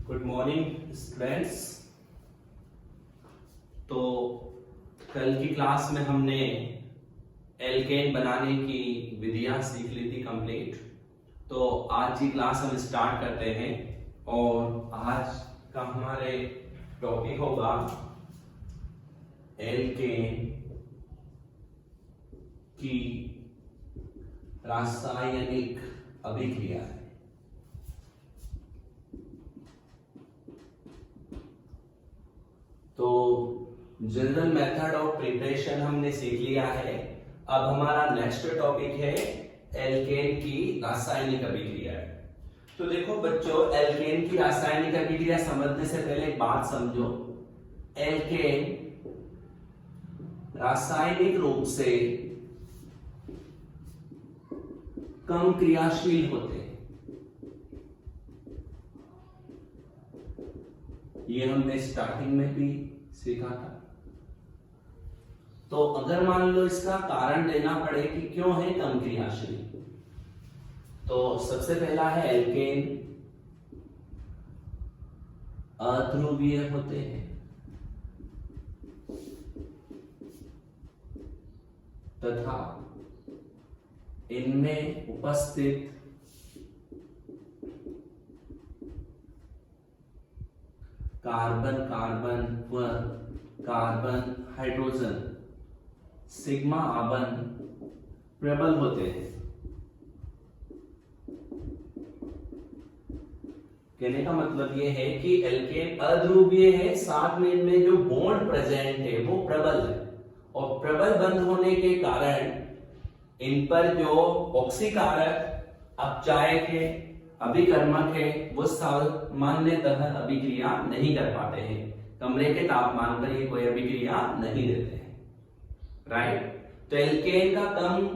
Good morning students. तो कल की क्लास में हमने एल्केन बनाने की विधियां सीख ली थी कंप्लीट। तो आज की क्लास हम स्टार्ट करते हैं और आज का हमारे टॉपिक होगा एल्केन की रासायनिक अभिक्रिया। तो जनरल मेथड ऑफ प्रिपरेशन हमने सीख लिया है। अब हमारा नेक्स्ट टॉपिक है एल्केन की रासायनिक अभिक्रिया। तो देखो बच्चों, एल्केन की रासायनिक अभिक्रिया समझने से पहले एक बात समझो। एल्केन रासायनिक रूप से कम क्रियाशील होते हैं। ये हमने स्टार्टिंग में भी सीखा था। तो अगर मान लो इसका कारण देना पड़े कि क्यों है कम क्रियाशील, तो सबसे पहला है एल्केन अध्रुवीय होते हैं तथा इनमें उपस्थित कार्बन कार्बन व कार्बन हाइड्रोजन सिग्मा आवन प्रबल होते हैं। कहने का मतलब यह है कि एल्केन अध्रुवीय है, साथ में इनमें जो बॉन्ड प्रेजेंट है वो प्रबल है, और प्रबल बंध होने के कारण इन पर जो ऑक्सीकारक अपचायक है, अभिकर्मक है, वो सामान्यतः अभिक्रिया नहीं कर पाते हैं। कमरे के तापमान पर ये कोई अभिक्रिया नहीं देते हैं। राइट। तो एल्केन का कम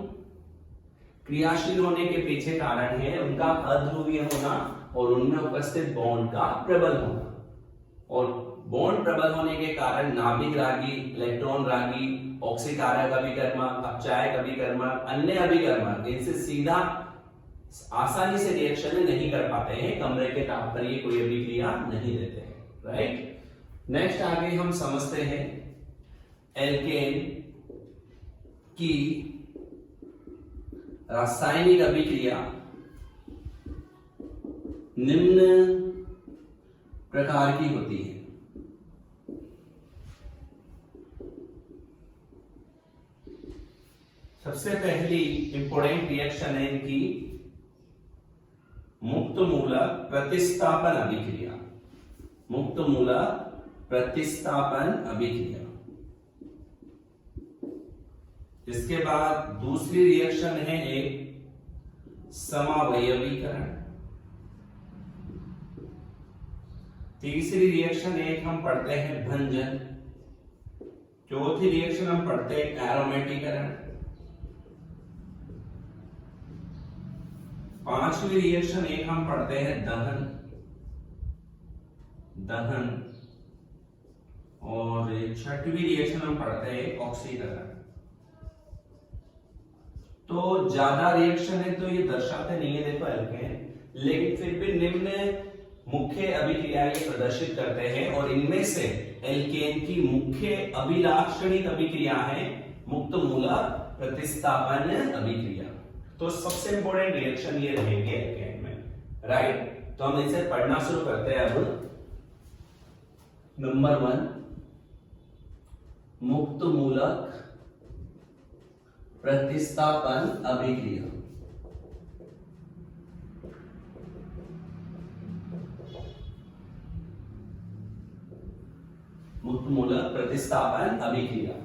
क्रियाशील होने के पीछे कारण है उनका अध्रुवीय होना और उनमें उपस्थित बॉन्ड का प्रबल होना। और बॉन्ड प्रबल होने के कारण नाभिक रागी, इलेक्ट्रॉन रागी, ऑक्सीकारक अभिकर्मक, अपचायक अभिकर्मक, अन्य अभिकर्मक इनसे सीधा आसानी से रिएक्शन नहीं कर पाते हैं। कमरे के ताप पर ये कोई अभिक्रिया नहीं देते हैं। राइट। नेक्स्ट आगे हम समझते हैं एल्केन की रासायनिक अभिक्रिया निम्न प्रकार की होती है। सबसे पहली इंपॉर्टेंट रिएक्शन है इनकी मुक्त मूलक प्रतिस्थापन अभिक्रिया। मुक्त मूलक प्रतिस्थापन अभिक्रिया। इसके बाद दूसरी रिएक्शन है एक समावयवीकरण। तीसरी रिएक्शन एक हम पढ़ते हैं भंजन। चौथी रिएक्शन हम पढ़ते हैं एरोमेटिकरण। पांचवी रिएक्शन एक हम पढ़ते हैं दहन। और छठवीं रिएक्शन हम पढ़ते हैं ऑक्सीकरण। तो ज्यादा रिएक्शन है तो ये दर्शाते नहीं है, देखो एल्केन, लेकिन फिर भी निम्न मुख्य अभिक्रियाएं प्रदर्शित करते हैं। और इनमें से एल्केन की मुख्य अभिलाक्षणिक अभिक्रिया है मुक्त मूलक प्रतिस्थापन अभिक्रिया। तो सबसे इंपॉर्टेंट रिएक्शन ये रहेंगे एल्केन में। राइट। तो हम इसे पढ़ना शुरू करते हैं। अब नंबर 1 मुक्त मूलक प्रतिस्थापन अभिक्रिया। मुक्त मूलक प्रतिस्थापन अभिक्रिया।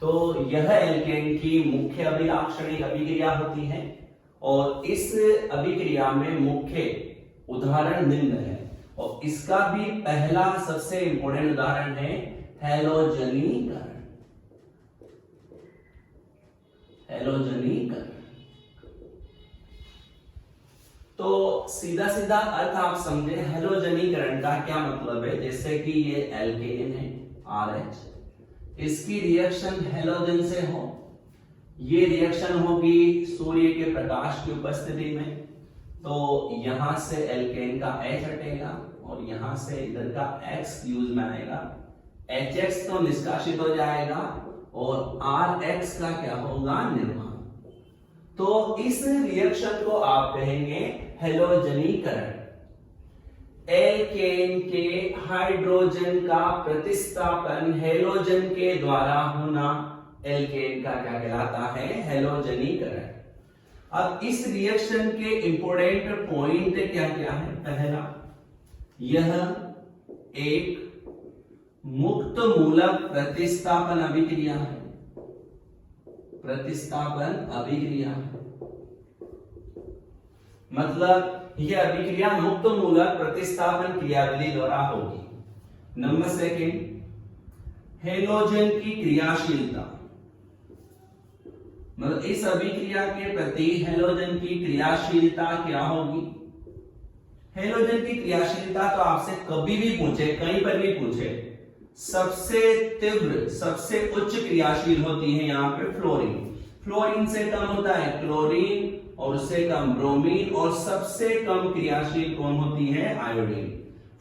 तो यह एल्केन की मुख्य अभिलाक्षणिक अभिक्रिया होती है और इस अभिक्रिया में मुख्य उदाहरण निम्न है। और इसका भी पहला सबसे इंपॉर्टेंट उदाहरण है हैलोजनीकरण। हैलोजनीकरण। तो सीधा सीधा अर्थ आप समझे हैलोजनीकरण का क्या मतलब है। जैसे कि ये एल्केन है RH, इसकी रिएक्शन हैलोजन से हो, ये रिएक्शन होगी सूर्य के प्रकाश की उपस्थिति में, तो यहां से एल्केन का H हटेगा और यहां से इधर का X यूज में आएगा, HX तो निष्कासित हो जाएगा और RX का क्या होगा, निर्माण। तो इस रिएक्शन को आप कहेंगे हेलोजनीकरण। एल्केन के हाइड्रोजन का प्रतिस्थापन हेलोजन के द्वारा होना एल्केन का क्या कहलाता है, हेलोजनीकरण। अब इस रिएक्शन के इंपोर्टेंट पॉइंट क्या क्या है। पहला, यह एक मुक्त मूलक प्रतिस्थापन अभिक्रिया है, प्रतिस्थापन अभिक्रिया है, मतलब यह अभिक्रिया मुक्त मूलक प्रतिस्थापन क्रियाविधि द्वारा होगी। नंबर सेकंड, हेलोजन की क्रियाशीलता, मतलब इस अभिक्रिया के प्रति हेलोजन की क्रियाशीलता क्या होगी। हेलोजन की क्रियाशीलता तो आपसे कभी भी पूछे, कहीं पर भी पूछे, सबसे तीव्र सबसे उच्च क्रियाशील होती है यहाँ पे फ्लोरीन। फ्लोरीन से कम होता है क्लोरीन और उससे कम ब्रोमीन और सबसे कम क्रियाशील कौन होती है, आयोडीन।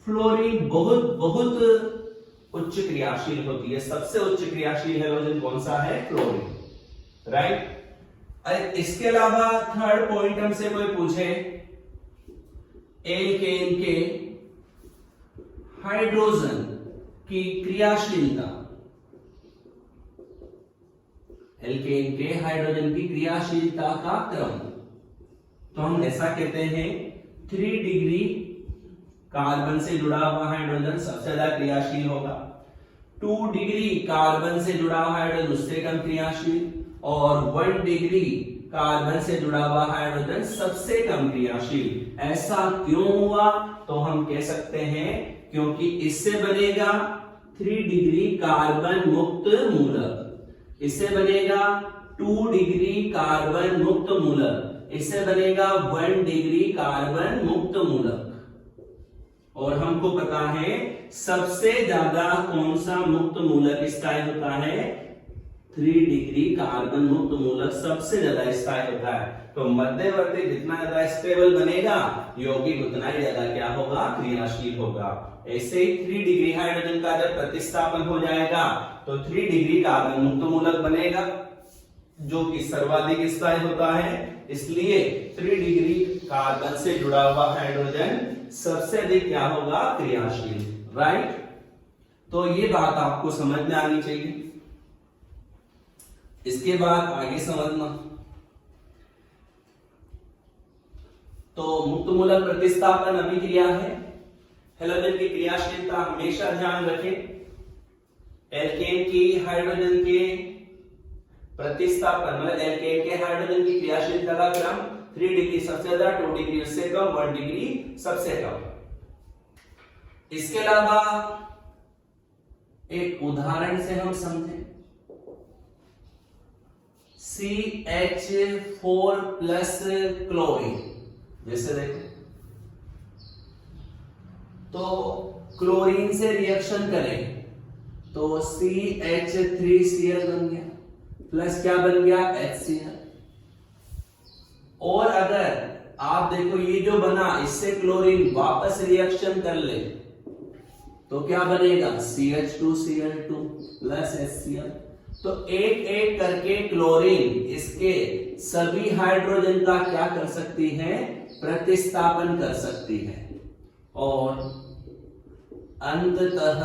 फ्लोरीन बहुत बहुत उच्च क्रियाशील होती है, सबसे उच्च क्रियाशील हेलोजन कौन सा है, फ्लोरीन, राइट। इसके अलावा थर्ड पॉइंट हमसे कोई पूछे, एल्केन के हाइड्रोजन की क्रियाशीलता, एल्केन के हाइड्रोजन की क्रियाशीलता का क्रम, तो हम ऐसा कहते हैं 3 डिग्री कार्बन से जुड़ा हुआ हाइड्रोजन सबसे ज्यादा क्रियाशील होगा, 2 डिग्री कार्बन से जुड़ा हुआ हाइड्रोजन उससे कम क्रियाशील, और 1 डिग्री कार्बन से जुड़ा हुआ हाइड्रोजन सबसे कम क्रियाशील। ऐसा क्यों हुआ, तो हम कह सकते हैं क्योंकि इससे बनेगा 3 डिग्री कार्बन मुक्त मूलक, इससे बनेगा 2 डिग्री कार्बन मुक्त मूलक, इससे बनेगा 1 डिग्री कार्बन मुक्त मूलक। और हमको पता है सबसे ज्यादा कौन सा मुक्त मूलक स्थायी होता है, 3 डिग्री कार्बन मुक्त मूलक सबसे ज्यादा स्थायी होता है। तो मध्यवर्ती जितना ज्यादा स्टेबल बनेगा, यौगिक उतना ही ज्यादा क्या होगा, क्रियाशील होगा। ऐसे ही 3 डिग्री हाइड्रोजन का जब प्रतिस्थापन हो जाएगा तो 3 डिग्री कार्बन मुक्त मूलक बनेगा, जो कि सर्वाधिक स्थायी होता है। इसलिए 3 डिग्री कार्बन से जुड़ा हुआ हाइड्रोजन सबसे अधिक क्या होगा, क्रियाशील, राइट। तो ये बात आपको समझ में आनी चाहिए। इसके बाद आगे समझना, तो मुक्त मूलक प्रतिस्थापन अभिक्रिया है, हेलोजन की क्रियाशीलता हमेशा ध्यान रखें। एल्केन की हाइड्रोजन के प्रतिस्थापन मतलब एल्केन के हाइड्रोजन की क्रियाशीलता का क्रम 3 डिग्री सबसे ज्यादा, 2 डिग्री उससे कम, 1 डिग्री सबसे कम। इसके अलावा एक उदाहरण से हम समझें, CH4 प्लस क्लोरीन, जैसे देखो तो क्लोरीन से रिएक्शन करें तो CH3Cl बन गया, प्लस क्या बन गया, HCl। और अगर आप देखो ये जो बना, इससे क्लोरीन वापस रिएक्शन कर ले तो क्या बनेगा, CH2Cl2 प्लस HCl। तो एक एक करके क्लोरीन इसके सभी हाइड्रोजन का क्या कर सकती है, प्रतिस्थापन कर सकती है, और अंततः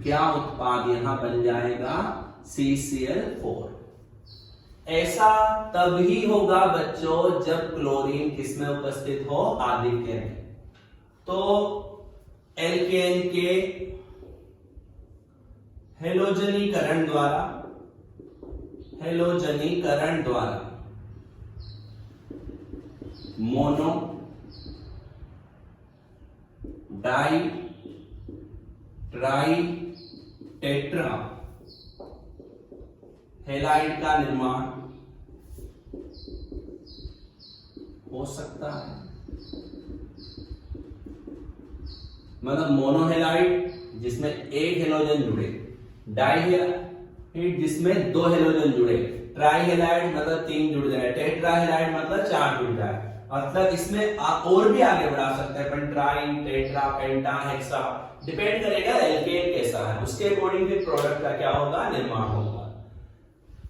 क्या उत्पाद यहां बन जाएगा, CCl4। ऐसा तभी होगा बच्चों जब क्लोरीन किसमें उपस्थित हो, आदित्य में। तो एल्केन के हेलोजनीकरण द्वारा mono, di, tri, tetra halide का निर्माण हो सकता है। मतलब मोनोहेलाइड जिसमें एक हेलोजन जुड़े, डाइहेलाइड जिसमें 2 हेलोजन जुड़े, ट्राइहेलाइड मतलब 3 जुड़ जाए, टेट्राहेलाइड मतलब 4 जुड़ जाए। मतलब इसमें और भी आगे बढ़ा सकते हैं, अपन ट्राइन, टेट्रा, पेंटा, हेक्सा, डिपेंड करेगा एल्केन कैसा है, उसके अकॉर्डिंग फिर प्रोडक्ट का क्या होगा, निर्माण होगा।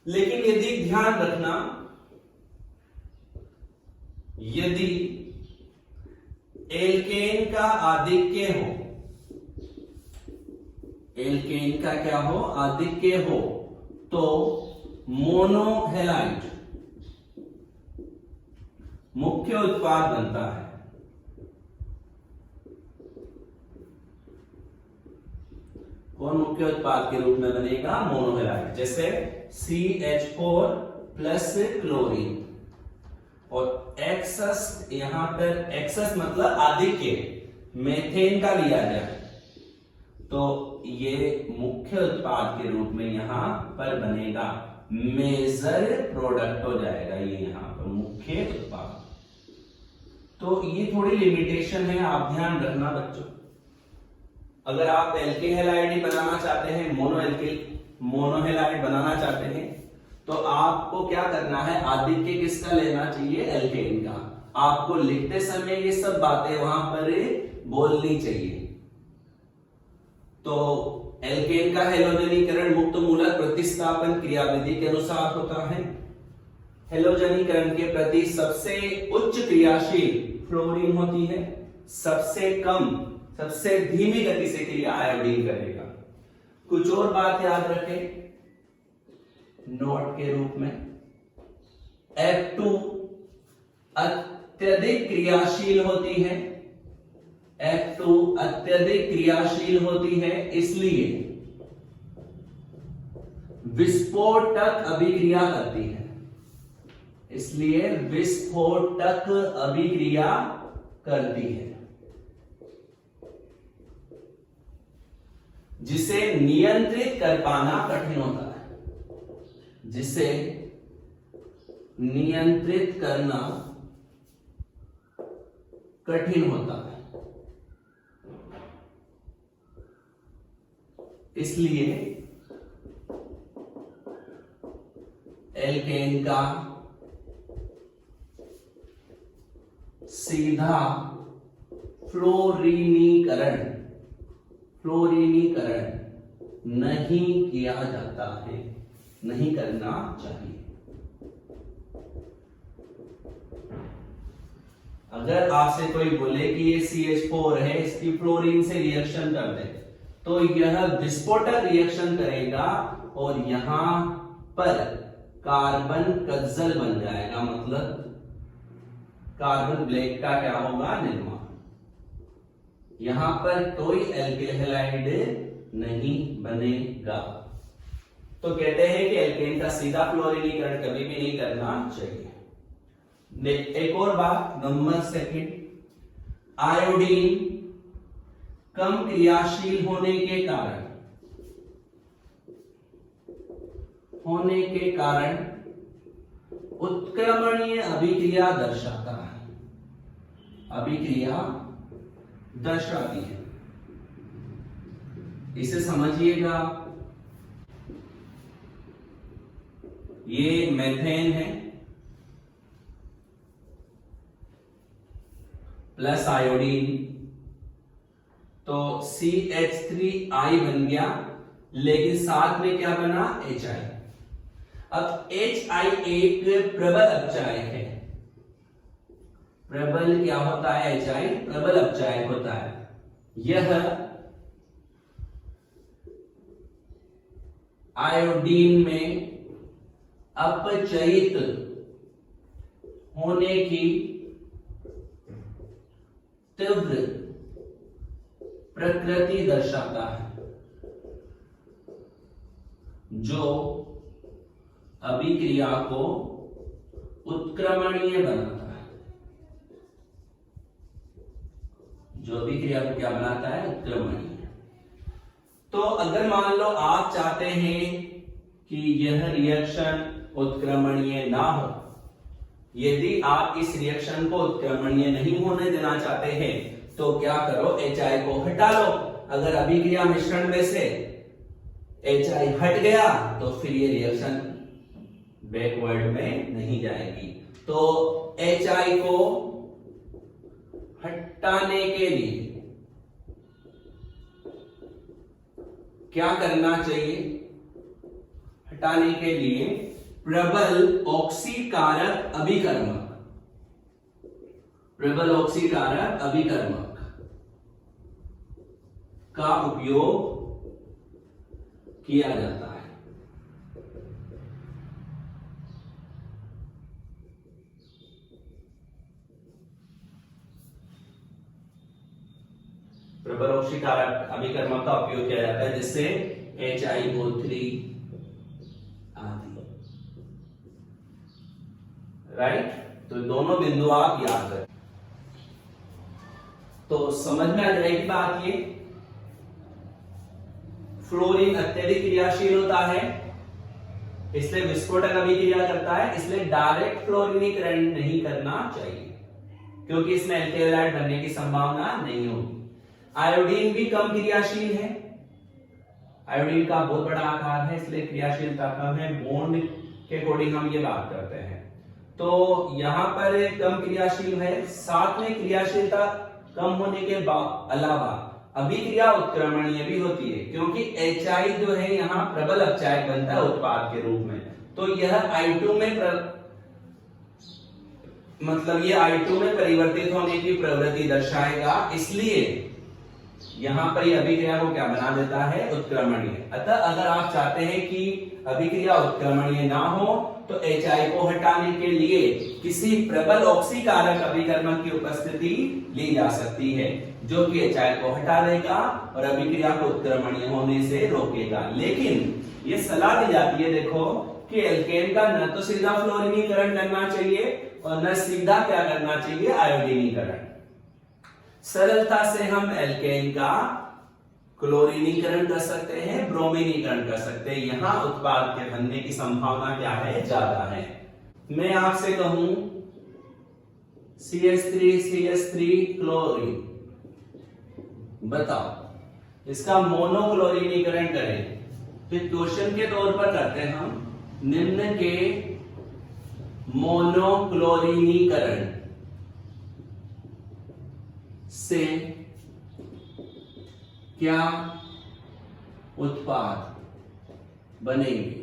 लेकिन यदि ध्यान रखना, यदि एल्केन का आधिक्य हो, एल्केन का क्या हो, आधिक्य हो, तो मोनोहेलाइड मुख्य उत्पाद बनता है। कौन मुख्य उत्पाद के रूप में बनेगा, मोनोहेलाइड। जैसे CH4 प्लस क्लोरीन, और एक्सस, यहां पर एक्सस मतलब आधिक्य मेथेन का लिया जाए तो ये मुख्य उत्पाद के रूप में यहां पर बनेगा, मेजर प्रोडक्ट हो जाएगा ये यहां पर मुख्य उत्पाद। तो ये थोड़ी लिमिटेशन है, आप ध्यान रखना बच्चों। अगर आप एल्केन हैलाइड बनाना चाहते हैं, मोनोहेलाइड बनाना चाहते हैं, तो आपको क्या करना है, आधिक्य किसका लेना चाहिए, एल्केन का। आपको लिखते समय ये सब बातें वहां पर बोलनी चाहिए। तो एल्केन का हेलोजनीकरण मुक्त मूलक प्रतिस्थापन क्रियाविधि के अनुसार होता है। हेलोजनीकरण के प्रति सबसे उच्च क्रियाशील फ्लोरीन होती है, सबसे कम, सबसे धीमी गति से क्रिया आयोडीन करेगा। कुछ और बात याद रखें नोट के रूप में, F2 अत्यधिक क्रियाशील होती है, F2 अत्यधिक क्रियाशील होती है, इसलिए विस्फोटक अभिक्रिया करती है, इसलिए विस्फोटक अभिक्रिया करती है, जिसे नियंत्रित कर पाना कठिन होता है, जिसे नियंत्रित करना कठिन होता है। इसलिए एल्केन का सीधा फ्लोरीनीकरण नहीं किया जाता है, नहीं करना चाहिए। अगर आपसे कोई बोले कि ये CH4 है, इसकी फ्लोरीन से रिएक्शन कर दे, तो यह विस्फोटक रिएक्शन करेगा और यहां पर कार्बन कज्जल बन जाएगा, मतलब कार्बन ब्लैक का क्या होगा, निर्माण। यहां पर कोई एल्केन हैलाइड नहीं बनेगा। तो कहते हैं कि एल्केन का सीधा फ्लोरीनीकरण कभी भी नहीं करना चाहिए। एक और बात, नंबर सेकंड, आयोडीन कम क्रियाशील होने के कारण उत्क्रमणीय अभिक्रिया दर्शाता है, अभिक्रिया दर्शाती है। इसे समझिएगा, ये मेथेन है प्लस आयोडीन, तो CH3I बन गया, लेकिन साथ में क्या बना, HI। अब HI एक प्रबल अपचायक है। प्रबल क्या होता है, HI प्रबल अपचायक होता है। यह आयोडीन में अपचयित होने की तीव्र प्रकृति दर्शाता है, जो अभिक्रिया को उत्क्रमणीय बनाता है, जो अभिक्रिया को क्या बनाता है, उत्क्रमणीय। तो अगर मान लो आप चाहते हैं कि यह रिएक्शन उत्क्रमणीय ना हो, यदि आप इस रिएक्शन को उत्क्रमणीय नहीं होने देना चाहते हैं, तो क्या करो, HI को हटा लो। अगर अभिक्रिया मिश्रण में से HI हट गया तो फिर ये रिएक्शन बैकवर्ड में नहीं जाएगी। तो HI को हटाने के लिए क्या करना चाहिए? हटाने के लिए प्रबल ऑक्सीकारक अभिकर्मक, प्रबल ऑक्सीकारक अभिकर्मक का उपयोग किया जाता है। प्रबल ऑक्सीकारक अभिकर्मक का उपयोग किया जाता है जिससे HiO3 आदि, राइट। तो दोनों बिंदु आप याद रखें। तो समझ में आ जाएगी बात। ये फ्लोरीन अत्यधिक क्रियाशील होता है, इसलिए विस्फोटक अभिक्रिया करता है, इसलिए डायरेक्ट फ्लोरीनीकरण नहीं करना चाहिए क्योंकि इसमें एल्किल हैलाइड बनने की संभावना नहीं होगी। आयोडीन भी कम क्रियाशील है, आयोडीन का बहुत बड़ा आकार है इसलिए क्रियाशीलता कम है। बॉन्ड के अकॉर्डिंग हम ये बात करते हैं। तो यहां पर कम क्रियाशील है, साथ में क्रियाशीलता कम होने के अलावा अभिक्रिया उत्क्रमणीय भी होती है क्योंकि HI जो है यहाँ प्रबल अपचायक बनता है उत्पाद के रूप में। तो यह I2 में मतलब ये I2 में परिवर्तित होने की प्रवृत्ति दर्शाएगा, इसलिए यहां पर यह अभिक्रिया को क्या बना देता है? उत्क्रमणीय। अतः अगर आप चाहते हैं कि अभिक्रिया उत्क्रमणीय ना हो तो HI को हटाने के लिए किसी प्रबल ऑक्सीकारक अभिकर्मक की उपस्थिति ली जा सकती है जो कि HI को हटा देगा और अभिक्रिया को उत्क्रमणीय होने से रोकेगा। लेकिन ये सलाह दी जाती है देखो कि एल्केन का न तो सीधा फ्लोरीनीकरण करना चाहिए और न सीधा क्या करना चाहिए? आयोडीनीकरण। सरलता से हम एल्केन का क्लोरीनीकरण कर सकते हैं, ब्रोमीनीकरण कर सकते हैं। यहां उत्पाद के बनने की संभावना क्या है? ज्यादा है। मैं आपसे कहूं CH3 क्लोरीन, बताओ इसका मोनोक्लोरीनीकरण करें तो क्वेश्चन के तौर पर करते हैं हम निम्न के मोनोक्लोरीनीकरण से क्या उत्पाद बनेंगे?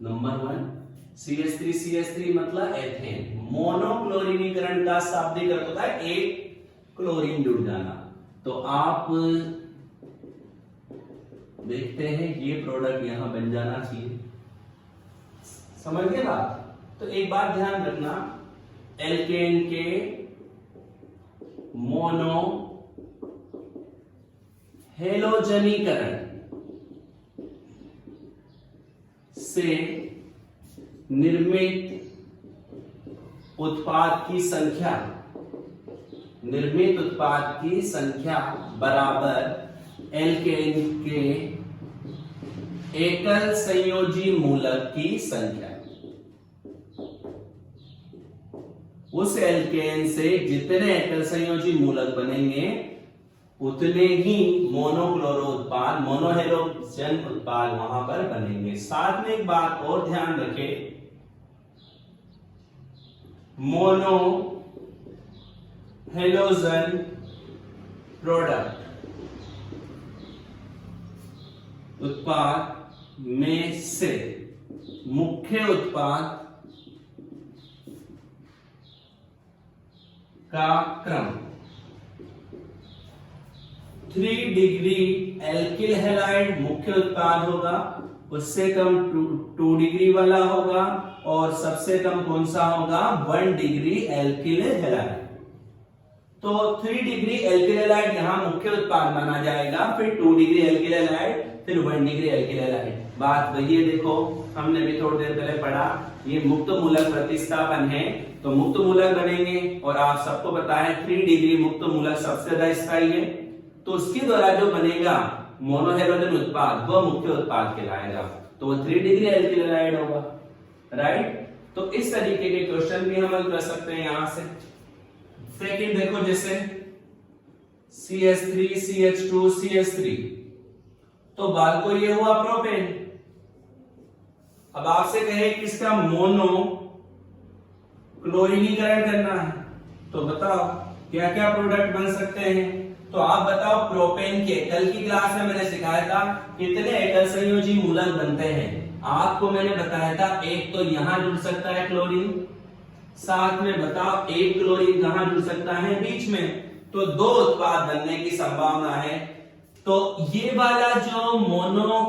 नंबर 1 CH3 मतलब एथेन। मोनोक्लोरीनीकरण का शाब्दिक अर्थ होता है एक क्लोरीन जुड़ जाना। तो आप देखते हैं ये प्रोडक्ट यहां बन जाना चाहिए। समझ गए बात? तो एक बात ध्यान रखना, एल्केन के मोनो हेलोजनीकरण से निर्मित उत्पाद की संख्या बराबर एल्केन के एकल संयोजी मूलक की संख्या। उस एल्केन से जितने एकल संयोजी मूलक बनेंगे उतने ही मोनोक्लोरो उत्पाद, मोनोहेलोजन उत्पाद वहां पर बनेंगे। साथ में एक बात और ध्यान रखें, मोनो हेलोजन प्रोडक्ट उत्पाद में से मुख्य उत्पाद का क्रम 3 डिग्री एल्किल हैलाइड मुख्य उत्पाद होगा, उससे कम 2 डिग्री वाला होगा और सबसे कम कौन सा होगा? 1 डिग्री एल्किल हैलाइड। तो 3 डिग्री एल्किल हैलाइड यहां मुख्य उत्पाद माना जाएगा, फिर 2 डिग्री एल्किल हैलाइड, फिर 1 डिग्री एल्किल हैलाइड। बात वही है, देखो हमने भी थोड़ी देर पहले पढ़ा, ये मुक्त मूलक प्रतिस्थापन है तो मुक्त मूलक बनेंगे और आप सबको पता है 3 डिग्री मुक्त मूलक सबसे ज्यादा स्थायी है, तो उसके द्वारा जो बनेगा मोनोहेलोजन उत्पाद वह मुख्य उत्पाद कहलाएगा, तो वो 3 डिग्री एल्किल हैलाइड होगा, राइट। तो इस तरीके के क्वेश्चन भी हम हल कर सकते हैं यहां से। सेकंड देखो, जैसे CH3 CH2 CH3, तो बाल को ये हुआ प्रोपेन, अब आपसे कहे कि इसका मोनो क्लोरीनीकरण करना है, तो बताओ क्या क्या प्रोडक्ट बन सकते हैं। तो आप बताओ प्रोपेन के, कल की क्लास में मैंने सिखाया था कितने एकल संयोजी मूलक बनते हैं। आपको मैंने बताया था एक तो यहां जुड़ सकता है क्लोरीन, साथ में बताओ एक क्लोरीन कहां जुड़ सकता है, बीच में। तो दो उत्पाद बनने की संभावना है। तो ये वाला जो मोनो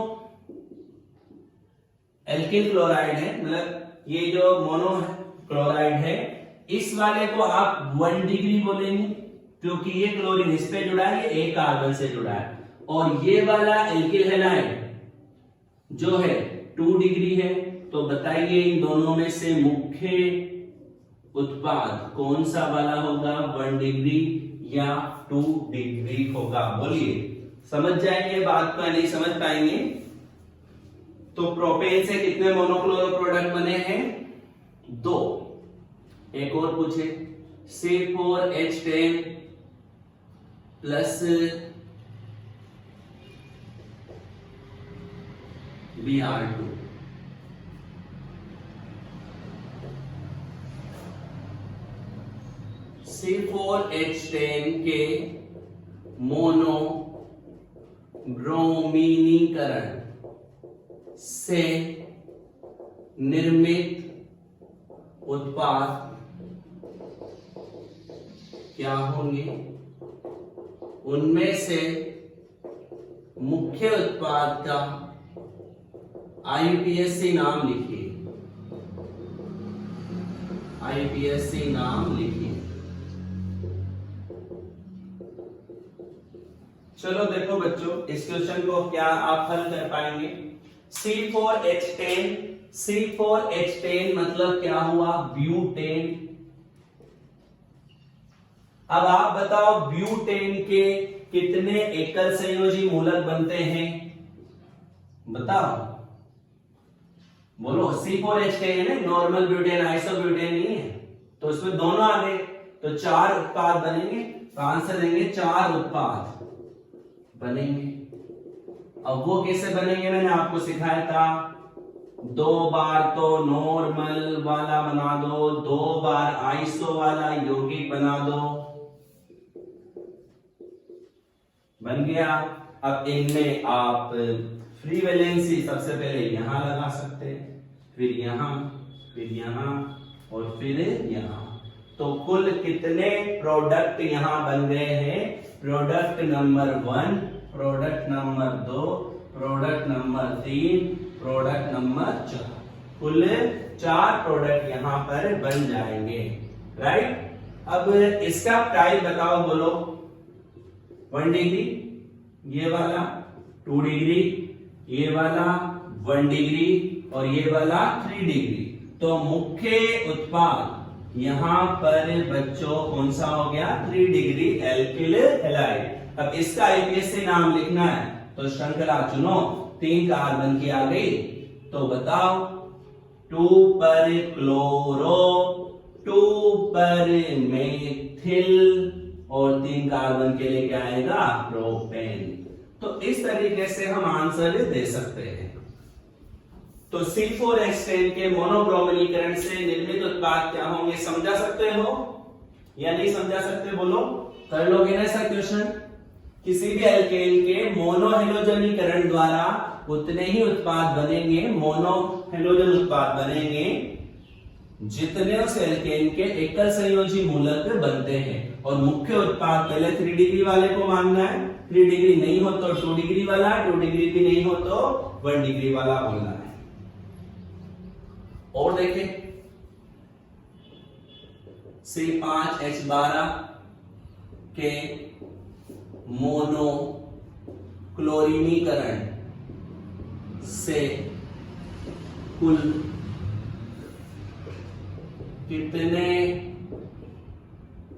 एल्किल क्लोराइड है, मतलब ये जो मोनो क्लोराइड है, इस वाले को आप 1 डिग्री बोलेंगे क्योंकि ये क्लोरीन इस पे जुड़ा है, ये एक कार्बन से जुड़ा है। और ये वाला एल्किल हैलाइड जो है 2 डिग्री है। तो बताइए इन दोनों में से मुख्य उत्पाद कौन सा वाला होगा, 1 डिग्री या 2 डिग्री होगा? बोलिए, समझ जाएंगे बात को, नहीं समझ पाएंगे? तो प्रोपेन से कितने मोनोक्लोरो प्रोडक्ट बने हैं? 2। एक और पूछे, C4H10 प्लस Br2, C4H10 के मोनो ब्रोमीनीकरण से निर्मित उत्पाद क्या होंगे? उनमें से मुख्य उत्पाद का IUPAC नाम लिखिए, IUPAC नाम लिखिए। चलो देखो बच्चों, इस क्वेश्चन को क्या आप हल कर पाएंगे? C4H10, C4H10 मतलब क्या हुआ? ब्यूटेन। अब आप बताओ ब्यूटेन के कितने एकल संयोजी मूलक बनते हैं? बताओ, बोलो। C4H10 है ना, नॉर्मल ब्यूटेन, आइसोब्यूटेन नहीं है, तो इसमें दोनों आ गए, तो 4 उत्पाद बनेंगे। तो आंसर देंगे 4 उत्पाद बनेंगे। अब वो कैसे बनेंगे मैंने आपको सिखाया था, 2 बार तो नॉर्मल वाला बना दो, 2 बार आइसो वाला यौगिक बना दो, बन गया। अब इनमें आप फ्री वैलेंसी सबसे पहले यहां लगा सकते हैं, फिर यहां, फिर यहां और फिर यहां। तो कुल कितने प्रोडक्ट यहां बन गए हैं? Product number 1, product number 2, product number 3, product number 4। कुल 4 प्रोडक्ट यहां पर बन जाएंगे, राइट। अब इसका टाइप बताओ, बोलो। 1 डिग्री, ये वाला 2 डिग्री, ये वाला 1 डिग्री और ये वाला 3 डिग्री। तो मुख्य उत्पाद यहां पर बच्चों कौन सा हो गया? 3 डिग्री एल्किल हैलाइड। अब इसका IUPAC नाम लिखना है, तो श्रृंखला चुनो, 3 कार्बन की आ गई। तो बताओ, 2 पर क्लोरो, 2 पर मेथिल और 3 कार्बन के लिए क्या आएगा? प्रोपेन। तो इस तरीके से हम आंसर दे सकते हैं। तो C4H10 के मोनोब्रोमीनीकरण से निर्मित उत्पाद क्या होंगे? समझा सकते हो या नहीं समझा सकते? बोलो, कर लोगे ना ऐसा क्वेश्चन? किसी भी एल्केन के मोनोहेलोजनीकरण द्वारा उतने ही उत्पाद बनेंगे, मोनोहेलोजन उत्पाद बनेंगे जितने उस एल्केन के एकल संयोजी मूलक बनते हैं। और मुख्य उत्पाद पहले 3 डिग्री वाले को मानना है, 3 डिग्री नहीं हो तो 2 डिग्री वाला, 2 डिग्री भी नहीं हो तो 1 डिग्री वाला बोलना है। और देखें, C5H12 के मोनो क्लोरीनीकरण से कुल कितने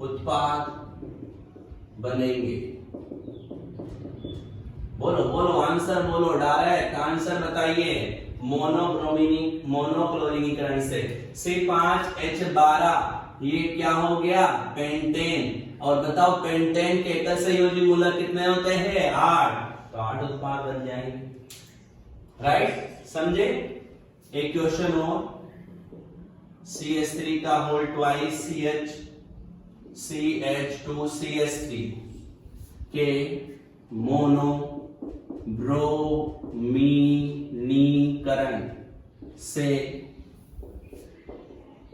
उत्पाद बनेंगे? बोलो बोलो, आंसर बोलो, डायरेक्ट आंसर बताइए। मोनोक्लोरीनीकरण से C5H12 ये क्या हो गया? पेंटेन। और बताओ पेंटेन के एकल संयोजी मूलक कितने होते हैं? 8। तो 8 उत्पाद बन जाएंगे, राइट। समझे? एक क्वेश्चन और, CH3 का होल ट्वाइस CH2CH3 के मोनो ब्रोमीनीकरण से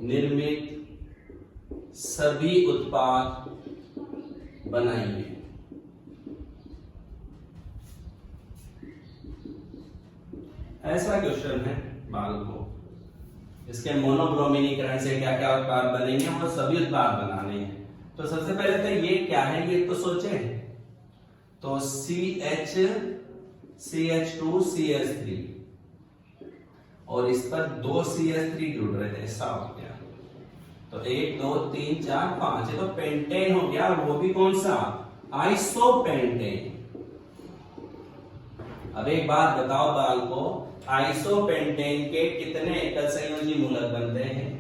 निर्मित सभी उत्पाद बनाइए। ऐसा क्वेश्चन है बालकों, इसके मोनोब्रोमीनीकरण से क्या क्या उत्पाद बनेंगे और सभी उत्पाद बनाने हैं। तो सबसे पहले तो ये क्या है ये तो सोचें। तो CH2CH3 और इस पर 2 CH3 जुड़ रहे थे, ऐसा हो गया। तो 1 2 3 4 5 ये तो पेंटेन हो गया, वो भी कौन सा, आइसोपेंटेन। अब एक बात बताओ बालकों, आइसोपेंटेन के कितने एकल संयोजी मूलक बनते हैं?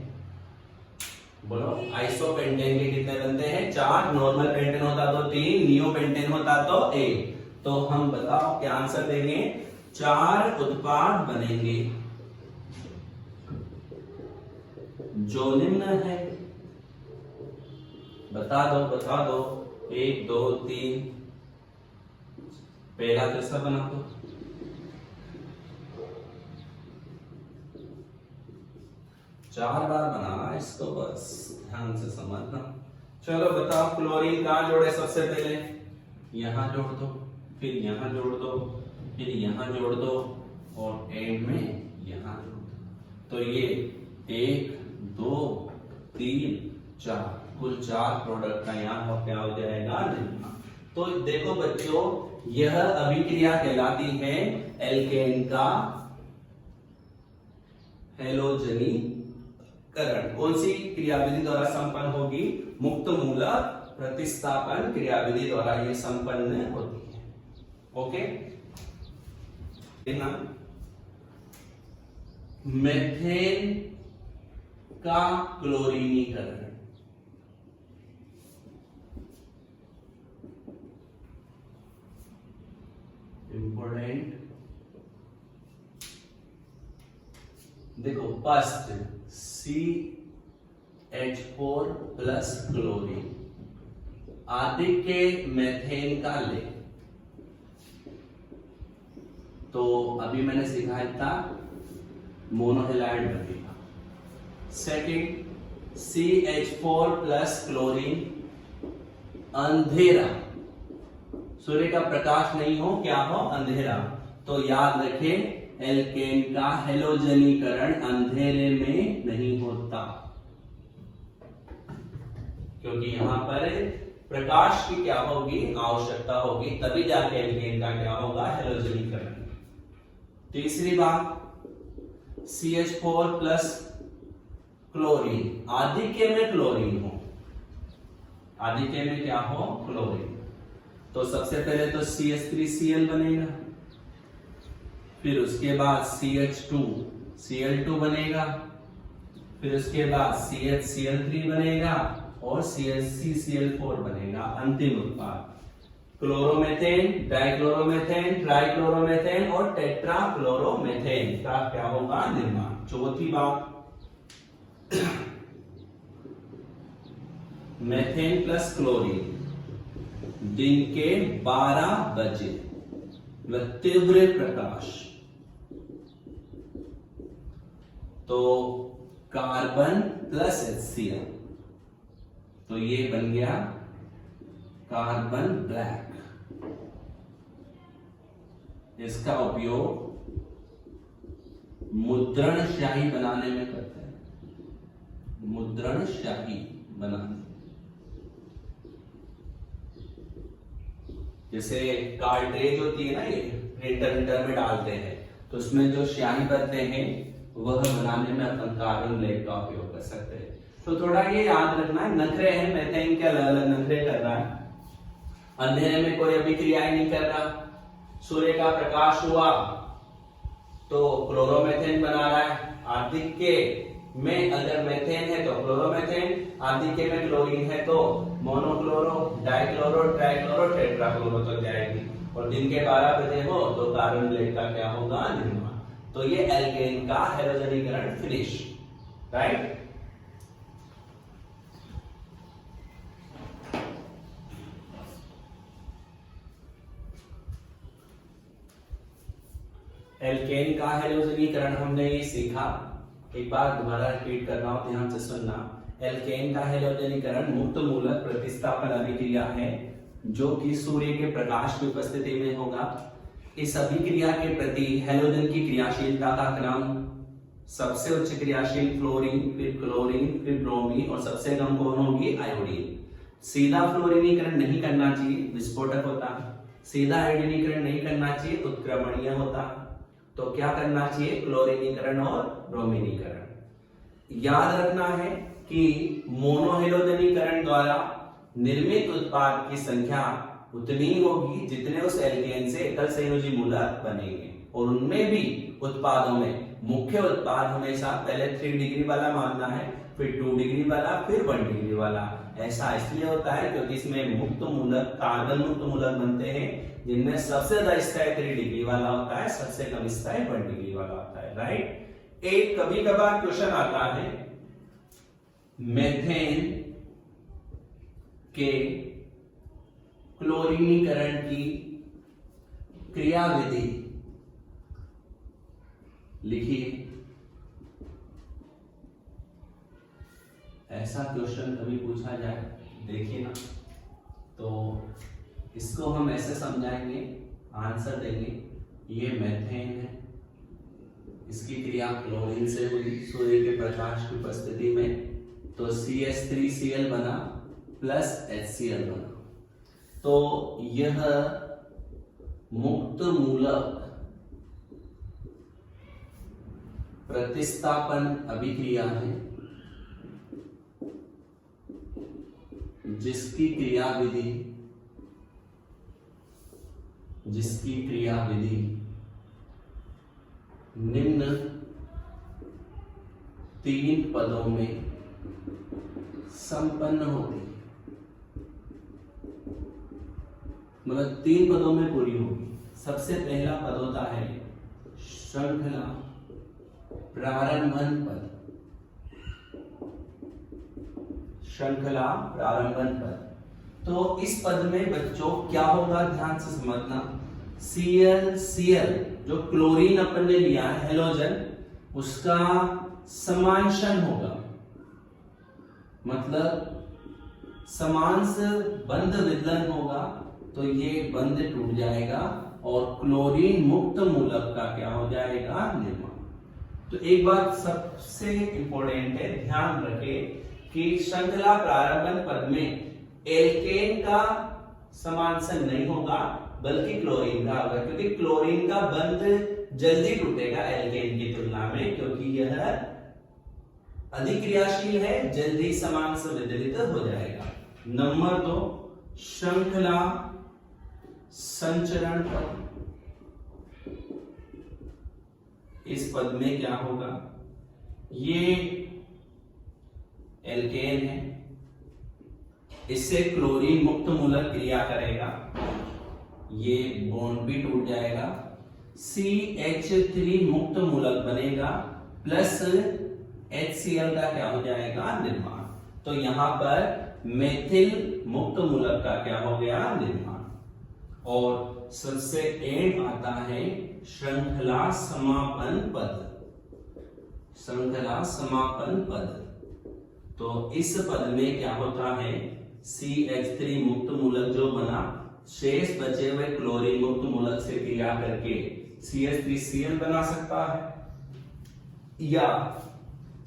बोलो, आइसोपेंटेन के कितने बनते हैं? 4। नॉर्मल पेंटेन होता तो 3, नियोपेंटेन होता तो 1। तो हम बताओ क्या आंसर देंगे? 4 उत्पाद बनेंगे जो निम्न है। बता दो 1 2 3। पहला कैसा बना दो? चार बार बनाना इसको, बस ध्यान से समझना। चलो बताओ, क्लोरीन कहां जोड़े? सबसे पहले यहां जोड़ दो, फिर यहां जोड़ दो, फिर यहां जोड़ दो और एंड में यहां जोड़ दो। तो ये 1 2 3 4 कुल 4 प्रोडक्ट का यहाँ क्या हो जाएगा? तो देखो बच्चों, यह अभिक्रिया कहलाती है एल्केन का हैलोजनीकरण। कौन सी क्रियाविधि द्वारा संपन्न होगी? मुक्त मूलक प्रतिस्थापन क्रियाविधि द्वारा ये संपन्न होती है। ओके, मेथेन का क्लोरीनीकरण। इंपोर्टेंट, देखो फर्स्ट CH4 प्लस क्लोरीन आदि के मेथेन का ले। तो अभी मैंने सिखाया था मोनोहेलाइड बनेगा। सेकंड, CH4 प्लस क्लोरीन अंधेरा, सूर्य का प्रकाश नहीं हो, क्या हो? अंधेरा। तो याद रखें, एल्केन का हैलोजनीकरण अंधेरे में नहीं होता, क्योंकि यहां पर प्रकाश की क्या होगी? आवश्यकता होगी, तभी जाके एल्केन का क्या होगा? हैलोजनीकरण। तीसरी बात, CH4 प्लस क्लोरीन आदिक्य में क्लोरीन हो, आदिक्य में क्या हो? क्लोरीन। तो सबसे पहले तो CH3Cl बनेगा, फिर उसके बाद CH2Cl2 बनेगा, फिर उसके बाद CHCl3 बनेगा और CHCCl4 बनेगा। अंतिम उत्पाद क्लोरोमेथेन, डाइक्लोरोमेथेन, ट्राइक्लोरोमेथेन और टेट्राक्लोरोमेथेन का क्या होगा? निर्माण। चौथी बात, मेथेन प्लस क्लोरीन दिन के 12 बजे तीव्र प्रकाश, तो कार्बन प्लस HCl, तो ये बन गया कार्बन ब्लैक। इसका उपयोग मुद्रण स्याही बनाने में करते हैं, मुद्रण स्याही बनाने। जैसे कार्ट्रेज होती है ना, ये प्रिंटर में डालते हैं, तो उसमें जो स्याही बनते हैं वह बनाने में अपन कार्बन ब्लैक का उपयोग कर सकते हैं। तो थोड़ा ये याद रखना है, नखरे हैं, मेथेन के अलग अलग नखरे कर रहा है। अंधेरे में कोई अभिक्रिया नहीं कर रहा, सूर्य का प्रकाश हुआ तो क्लोरोमेथेन बना रहा है। आदित्य में अगर मेथेन है तो क्लोरोमेथेन, आदित्य में क्लोरीन है तो मोनोक्लोरो, डाइक्लोरो, ट्राइक्लोरो, टेट्राक्लोरो तो जाएगी। और दिन के 12 बजे हो तो कार्बन ब्लैक का क्या होगा? निर्माण। तो ये एल्केन का हैलोजनीकरण फिनिश, राइट। एल्केन का हैलोजनीकरण हमने ये सीखा, एक बार दोबारा रिपीट कर रहा हूं, ध्यान से सुनना। एल्केन का हैलोजनीकरण मुक्त मूलक प्रतिस्थापन अभिक्रिया है जो कि सूर्य के प्रकाश की उपस्थिति में होगा। इस अभिक्रिया के प्रति हैलोजन की क्रियाशीलता का क्रम सबसे उच्च क्रियाशील फ्लोरीन, फिर क्लोरीन, फिर ब्रोमीन और सबसे कम कौन होगी? आयोडीन। सीधा फ्लोरीनीकरण नहीं करना चाहिए, विस्फोटक होता है। सीधा आयोडीनीकरण नहीं करना चाहिए, उत्क्रमणीय होता है। तो क्या करना चाहिए? क्लोरीनीकरण और ब्रोमीनीकरण। याद रखना है कि मोनोहैलोजनीकरण द्वारा निर्मित उत्पाद की संख्या उतनी होगी जितने उस एल्केन से एकल संयोजी मूलक बनेंगे, और उनमें भी उत्पादों में मुख्य उत्पाद हमेशा पहले 3 डिग्री वाला मानना है, फिर 2 डिग्री वाला, फिर 1 डिग्री वाला। ऐसा इसलिए होता है क्योंकि इसमें मुक्त मूलक, कार्बन मुक्त मूलक बनते हैं जिनमें सबसे ज्यादा स्थायी 3 डिग्री वाला होता है, सबसे कम स्थायी 1 डिग्री वाला होता है, राइट। एक कभी कभार क्वेश्चन आता है मेथेन के क्लोरीनीकरण की क्रियाविधि लिखिए। ऐसा क्वेश्चन कभी पूछा जाए, देखिए ना, तो इसको हम ऐसे समझाएंगे, आंसर देंगे। ये मेथेन है, इसकी क्रिया क्लोरीन से हुई सूर्य के प्रकाश की उपस्थिति में, तो CH3Cl बना प्लस HCl बना। तो यह मुक्त मूलक प्रतिस्थापन अभिक्रिया है जिसकी क्रियाविधि निम्न 3 पदों में संपन्न होती है, मतलब 3 पदों में पूरी होगी। सबसे पहला पद होता है श्रृंखला प्रारंभन पद, श्रृंखला प्रारंभन पद। तो इस पद में बच्चों क्या होगा, ध्यान से समझना। Cl जो क्लोरीन अपन ने लिया है हैलोजन, उसका समांशन होगा, मतलब समांश बंध विदलन होगा, तो ये बंध टूट जाएगा और क्लोरीन मुक्त मूलक का क्या हो जाएगा? निर्माण। तो एक बात सबसे इंपॉर्टेंट है, ध्यान रखें कि श्रृंखला प्रारंभन पद में एल्केन का समांशन नहीं होगा बल्कि क्लोरीन का होगा, क्योंकि क्लोरीन का बंध जल्दी टूटेगा एल्केन की तुलना में, क्योंकि यह अधिक क्रियाशील है, जल्दी समांश विदलित हो जाएगा। नंबर 2 श्रृंखला संचरण पद। इस पद में क्या होगा? ये एल्केन है, इससे क्लोरीन मुक्त मूलक क्रिया करेगा, ये बॉन्ड भी टूट जाएगा, CH3 मुक्त मूलक बनेगा प्लस HCl का क्या हो जाएगा? निर्माण। तो यहां पर मेथिल मुक्त मूलक का क्या हो गया? निर्माण। और सबसे एंड आता है श्रृंखला समापन पद, श्रृंखला समापन पद। तो इस पद में क्या होता है? CH3 मुक्त मूलक जो बना, शेष बचे हुए क्लोरीन मुक्त मूलक से क्रिया करके CH3Cl बना सकता है, या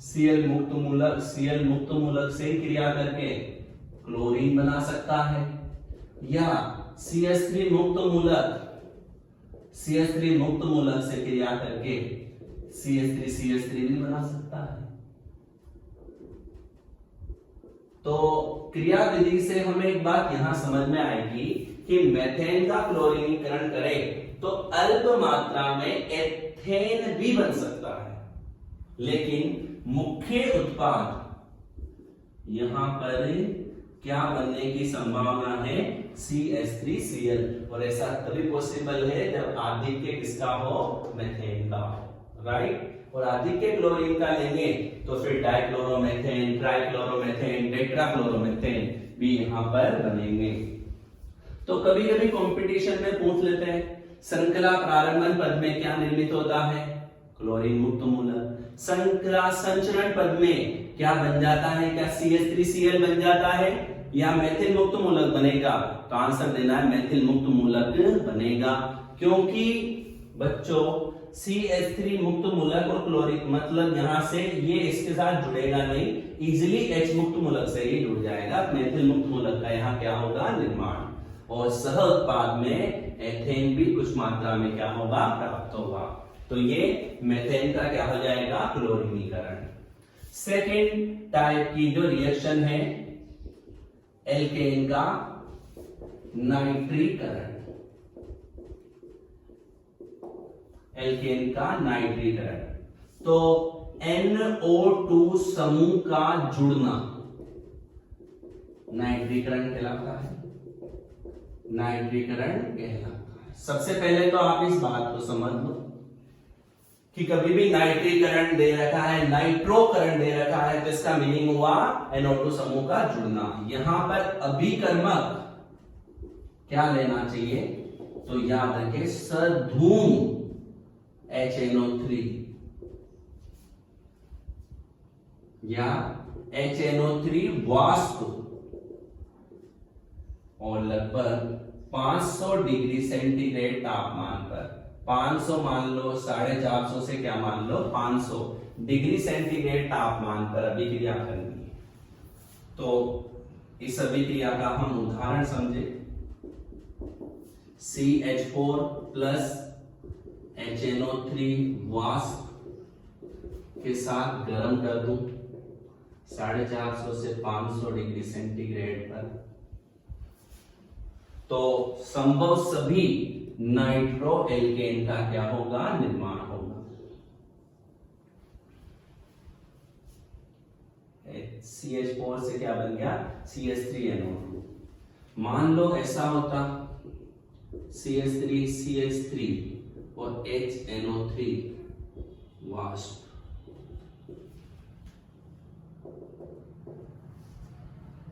Cl मुक्त मूलक से क्रिया करके क्लोरीन बना सकता है, या CH3 मुक्त मूलक से क्रिया करके CH3 भी बना सकता है। तो क्रिया विधि से हमें एक बात यहां समझ में आएगी कि मेथेन का क्लोरीनीकरण करें तो अल्प मात्रा में एथेन भी बन सकता है, लेकिन मुख्य उत्पाद यहां पर क्या बनने की संभावना है? CH3Cl। और ऐसा तभी पॉसिबल है जब आधिक्य किसका हो? मेथेन का हो, राइट। और अधिक के क्लोरीन का लेंगे तो फिर डाइक्लोरोमेथेन, ट्राइक्लोरोमेथेन, टेट्राक्लोरोमेथेन भी यहाँ पर बनेंगे। तो कभी कभी कंपटीशन में पूछ लेते हैं श्रृंखला प्रारंभन पद में क्या निर्मित होता है, क्लोरीन मुक्त मूलक। श्रृंखला संचरण पद में क्या बन जाता है, क्या CH3Cl बन जाता है या मेथिल मुक्त मूलक बनेगा? तो आंसर देना है मेथिल मुक्त मूलक बनेगा, क्योंकि बच्चों CH3 मुक्त मूलक और क्लोरीन मतलब यहां से ये इसके साथ जुड़ेगा नहीं, इजिली H मुक्त मूलक से ही जुड़ जाएगा। मेथिल मुक्त मूलक का यहाँ क्या होगा, निर्माण। और सह उत्पाद में एथेन भी कुछ मात्रा में क्या होगा, प्राप्त होगा। तो ये मेथेन का क्या हो जाएगा, क्लोरीनीकरण। सेकेंड टाइप की जो रिएक्शन है एल्केन का नाइट्रीकरण, एल्केन का नाइट्रीकरण। तो NO2 समूह का जुड़ना नाइट्रीकरण कहलाता है, नाइट्रीकरण कहलाता है। सबसे पहले तो आप इस बात को समझ लो कि कभी भी नाइट्रीकरण दे रखा है, नाइट्रोकरण दे रखा है, तो इसका मीनिंग हुआ NO2 समूह का जुड़ना। यहां पर अभिकर्मक क्या लेना चाहिए, तो याद रखें सधूम HNO3 या HNO3 वाष्प, और लगभग 500 डिग्री सेंटीग्रेड तापमान पर, 500 मान लो, 450 से क्या मान लो 500 डिग्री सेंटीग्रेड तापमान पर अभिक्रिया करनी है। तो इस अभिक्रिया का हम उदाहरण समझे, CH4 प्लस HNO3 वाष्प के साथ गर्म कर दूं 450 से 500 डिग्री सेंटीग्रेड पर, तो संभव सभी नाइट्रो एल्केन का क्या होगा, निर्माण होगा। CH4 से क्या बन गया, CH3NO2। मान लो ऐसा होता CH3 CH3 और HNO3 वाष्प,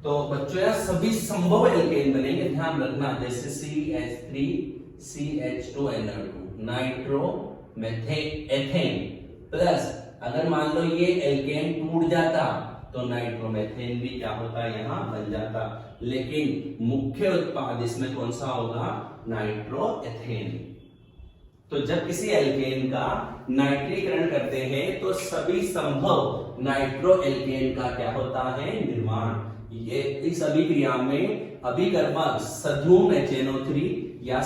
तो बच्चों यार सभी संभव एल्केन बनेंगे, ध्यान रखना। जैसे CH3 CH2NO2 nitro ethane plus, अगर मान लो ये एल्केन टूट जाता तो नाइट्रोमेथेन भी क्या होता है, यहां बन जाता। लेकिन मुख्य उत्पाद इसमें कौन सा होगा, नाइट्रोएथेन। तो जब किसी एल्केन का नाइट्रीकरण करते हैं तो सभी संभव नाइट्रो एल्केन का क्या होता है, निर्माण। ये इस अभिक्रिया में अभिकर्मक सधूम HNO3 या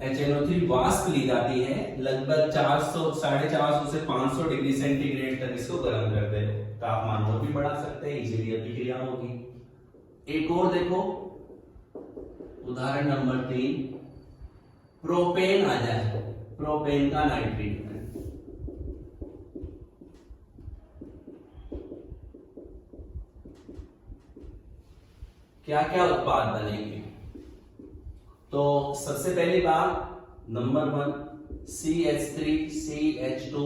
HNO3 वाष्प ली जाती है, लगभग 450 से 500 डिग्री सेंटीग्रेड तक इसको गर्म कर दे, तापमान और भी बढ़ा सकते हैं, इजीली अभिक्रिया होगी। एक और देखो उदाहरण नंबर 3, प्रोपेन आ जाए, प्रोपेन का नाइट्रीकरण। क्या क्या उत्पाद बनेंगे, तो सबसे पहली बात number 1 CH3 CH2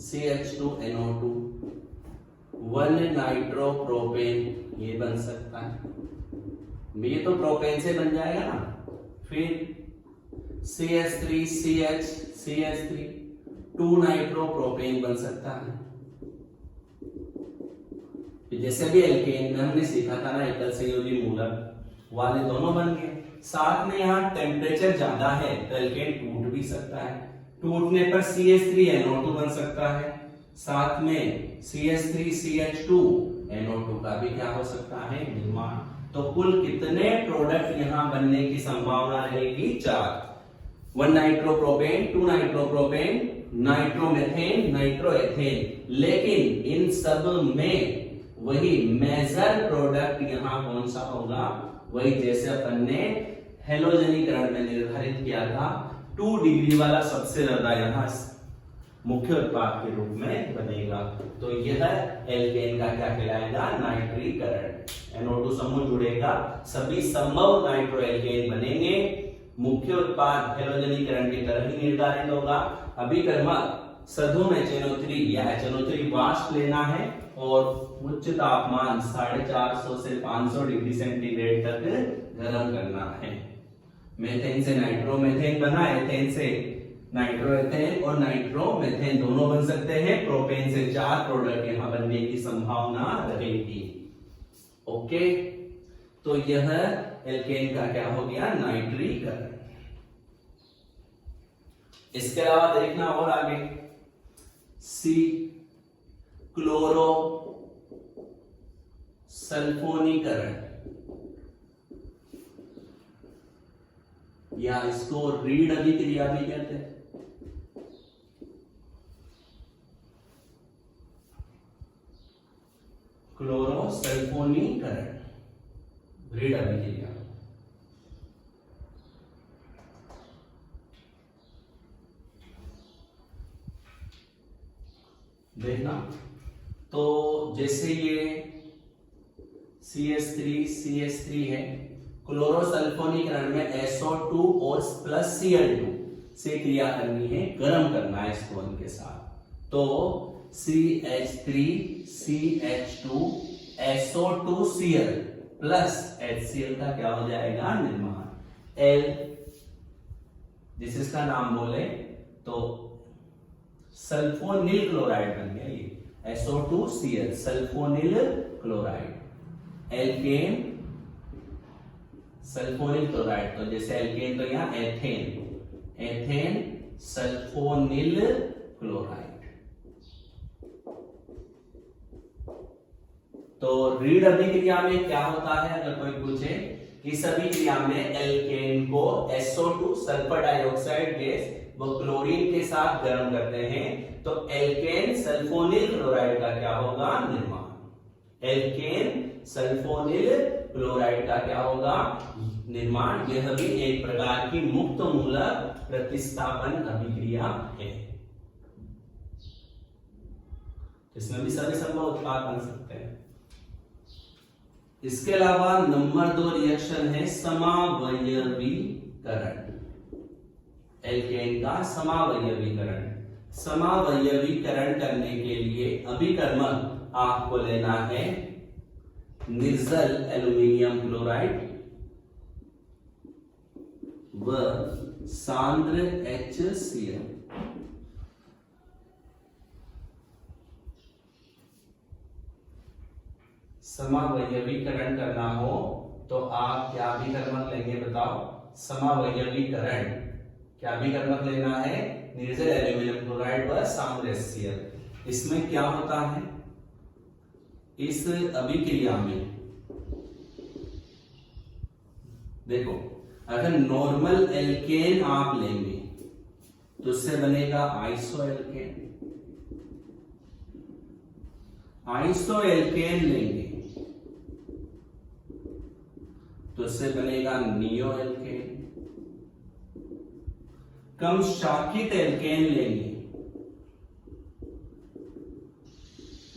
CH2NO2 1 nitropropane, ये बन सकता है, ये तो प्रोपेन से बन जाएगा ना। फिर CH3 CH CH3 2 नाइट्रोप्रोपेन बन सकता है। जैसे भी एल्केन में हमने सीखा था ना, एकल संयोजी मूलक वाले दोनों बन गए। साथ में यहाँ टेम्परेचर ज्यादा है तो एल्केन टूट भी सकता है, टूटने पर CH3NO2 बन सकता है, साथ में CH3 CH2NO2 का भी क्या हो सकता है, निर्माण। तो कुल कितने प्रोडक्ट यहाँ बनने की संभावना रहेगी, 4। 1 नाइट्रोप्रोपेन, 2 नाइट्रोप्रोपेन, नाइट्रोमेथेन, नाइट्रोएथेन। लेकिन इन सब में वही मेजर प्रोडक्ट यहाँ कौन सा होगा, वही जैसे अपन ने हेलोजनीकरण में निर्धारित किया था, 2 डिग्री वाला सबसे ज्यादा यहाँ मुख्य उत्पाद के रूप में बनेगा। तो यह एल्केन का क्या कहलाएगा, नाइट्रीकरण। NO2 समूह जुड़ेगा, सभी संभव नाइट्रो एल्केन बनेंगे। मुख्य उत्पाद हेलोजनीकरण की तरह ही निर्धारित होगा। अभिकर्मक सधुम HNO3 या HNO3 वाष्प लेना है और उच्च तापमान 450 से 500 डिग्री सेंटीग्रेड तक गर्म करना है। मेथेन से नाइट्रोमेथेन बना, एथेन से नाइट्रोएथेन और नाइट्रोमेथेन दोनों बन सकते हैं। प्रोपेन से 4 प्रोडक्ट यहां बनने की संभावना रहेगी। ओके, तो यह एल्केन का क्या हो गया, नाइट्रीकरण। इसके अलावा देखना और आगे, सी क्लोरो सल्फोनीकरण, या इसको रीड अभिक्रिया भी कहते हैं। क्लोरो सल्फोनीकरण, रीड अभिक्रिया। देखना, तो जैसे ये CH3 है, क्लोरोसल्फोनीकरण में SO2 और प्लस Cl2 से क्रिया करनी है, गर्म करना है इसको इनके साथ। तो CH3 CH2 SO2 Cl plus HCl का क्या हो जाएगा, निर्माण। L जिस इसका नाम बोले तो सल्फोनिल क्लोराइड बन गया ये, SO2Cl sulphonyl chloride. Alkane sulphonyl chloride, तो जैसे एल्केन तो यहां एथेन सल्फोनिल क्लोराइड। तो रीड अभिक्रिया में क्या होता है, अगर कोई पूछे, इस अभिक्रिया में एल्केन को SO2 सल्फर डाइऑक्साइड गैस वो क्लोरीन के साथ गर्म करते हैं, तो एल्केन सल्फोनिल क्लोराइड का क्या होगा, निर्माण। एल्केन सल्फोनिल क्लोराइड का क्या होगा, निर्माण। यह भी एक प्रकार की मुक्त मूलक प्रतिस्थापन अभिक्रिया है। इसमें भी सभी संभव उत्पाद बन सकते हैं। इसके अलावा नंबर 2 रिएक्शन है समावयवीकरण। एल्केन का समावयवीकरण। समावयवीकरण करने के लिए अभिकर्मक आपको लेना है निर्जल एल्यूमिनियम क्लोराइड व सांद्र HCl। समावयवीकरण करना हो तो आप क्या अभिकर्मक लेंगे, बताओ। समावयवीकरण क्या अभिकर्मक लेना है, निर्जल एल्यूमिनियम क्लोराइड व सांद्र HCl। इसमें क्या होता है, इस अभिक्रिया में देखो, अगर नॉर्मल एल्केन आप लेंगे तो उससे बनेगा आइसो एल्केन। आइसो एल्केन लेंगे तो उससे बनेगा नियो एल्केन। कम शाखित एल्केन लेंगे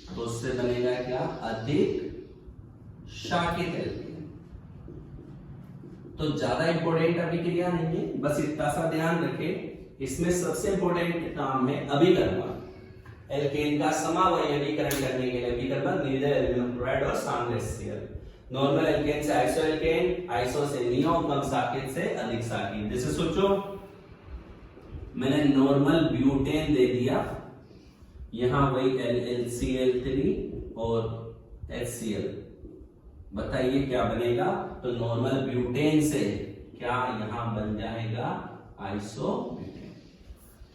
तो उससे बनेगा क्या, अधिक शाखित एल्केन। तो ज्यादा इंपॉर्टेंट अभिक्रिया नहीं है, बस इतना सा ध्यान रखें। इसमें सबसे इंपॉर्टेंट काम है अभिकर्मक। एल्केन का समावयवीकरण करने के लिए अभिकर्मक निर्जल एल्यूमिनियम क्लोराइड और सांद्र HCl। नॉर्मल एल्केन से आइसो एल्केन, आइसो से नियो, कम शाखित से अधिक शाखित। जैसे सोचो, मैंने नॉर्मल ब्यूटेन दे दिया, यहां वही LCl3 और HCl। बताइए क्या बनेगा, तो नॉर्मल ब्यूटेन से क्या यहां बन जाएगा, आइसोब्यूटेन।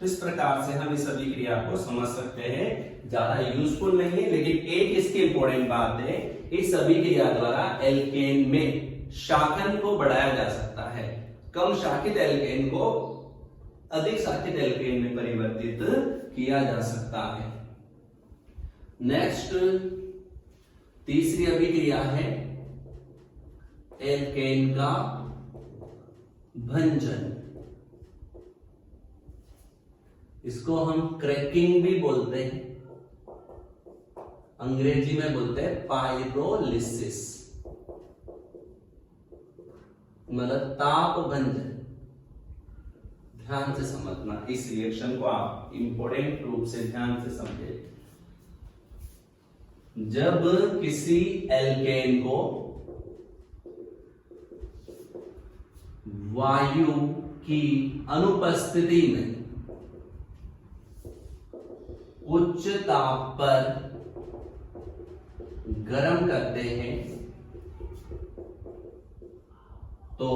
तो इस प्रकार से हम इस अभिक्रिया को समझ सकते हैं। ज्यादा यूजफुल नहीं है, लेकिन एक इसकी इंपॉर्टेंट बात है, इस अभिक्रिया द्वारा एल्केन में शाखन को बढ़ाया जा सकता है। कम शाखित एल्केन को अधिक शाखित एल्केन में परिवर्तित किया जा सकता है। नेक्स्ट तीसरी अभिक्रिया है एल्केन का भंजन। इसको हम क्रैकिंग भी बोलते हैं, अंग्रेजी में बोलते हैं पाइरोलिसिस, मतलब ताप भंजन। ध्यान से समझना, इस रिएक्शन को आप इंपॉर्टेंट रूप से ध्यान से समझे। जब किसी एल्केन को वायु की अनुपस्थिति में उच्च ताप पर गर्म करते हैं तो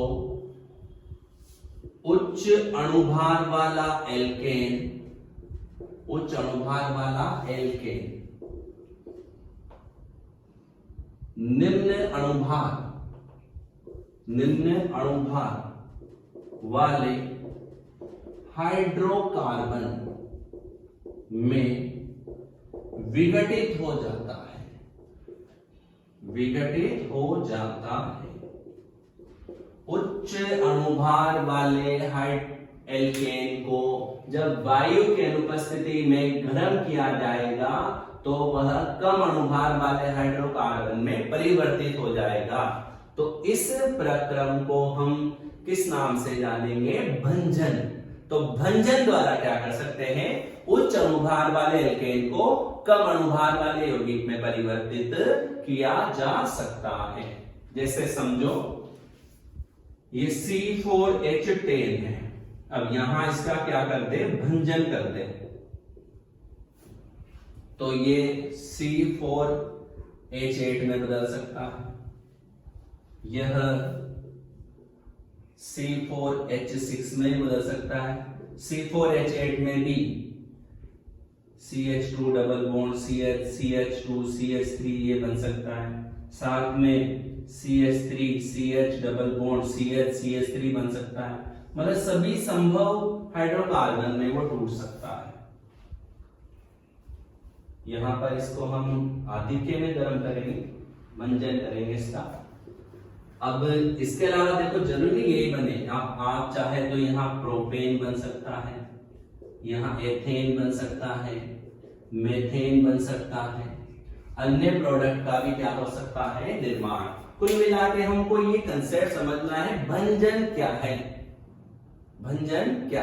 उच्च अणुभार वाला एल्केन निम्न अणुभार वाले हाइड्रोकार्बन में विघटित हो जाता है। उच्च अणुभार वाले एल्केन को जब वायु की अनुपस्थिति में गर्म किया जाएगा तो वह कम अणुभार वाले हाइड्रोकार्बन में परिवर्तित हो जाएगा। तो इस प्रक्रम को हम किस नाम से जानेंगे? भंजन। तो भंजन द्वारा क्या कर सकते हैं? उच्च अणुभार वाले एल्केन को कम अणुभार वाले यौगिक में परिवर्तित किया जा सकता है। जैसे समझो ये C4H10 है, अब यहां इसका क्या करते हैं? भंजन करते हैं। तो ये C4H8 में बदल सकता है, यह C4H6 में बदल सकता है, C4H8 में भी CH2 double bond CH2 CH3 ये बन सकता है, साथ में CH3 CH double bond CH3 बन सकता है। मतलब सभी संभव हाइड्रोकार्बन में वो टूट सकता है। यहां पर इसको हम आधिक्य में गर्म करेंगे, भंजन करेंगे इसका। अब इसके अलावा देखो जरूरी यही बने, आप चाहे तो यहाँ प्रोपेन बन सकता है, यहाँ एथेन बन सकता है, मेथेन बन सकता है, अन्य प्रोडक्ट का भी क्या हो सकता है? निर्माण। कुल मिला के हमको ये कंसेप्ट समझना है, भंजन क्या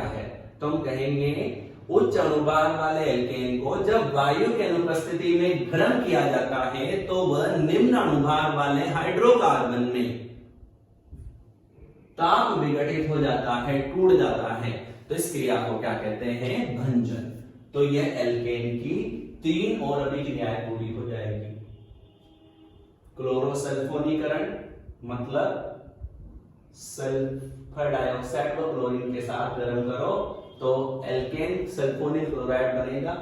है। तो हम कहेंगे उच्च अणुभार वाले एल्केन को जब वायु की अनुपस्थिति में गर्म किया जाता है तो वह निम्न अणुभार वाले हाइड्रोकार्बन में ताप विघटित हो जाता है, टूट जाता है। तो इस क्रिया को क्या कहते हैं? भंजन। तो यह एल्केन की 3 और अभिक्रियाएं पूरी हो जाएगी। क्लोरोसल्फोनीकरण मतलब सल्फर डाइऑक्साइड को क्लोरीन के साथ गर्म करो तो एल्केन सल्फोनिल क्लोराइड बनेगा।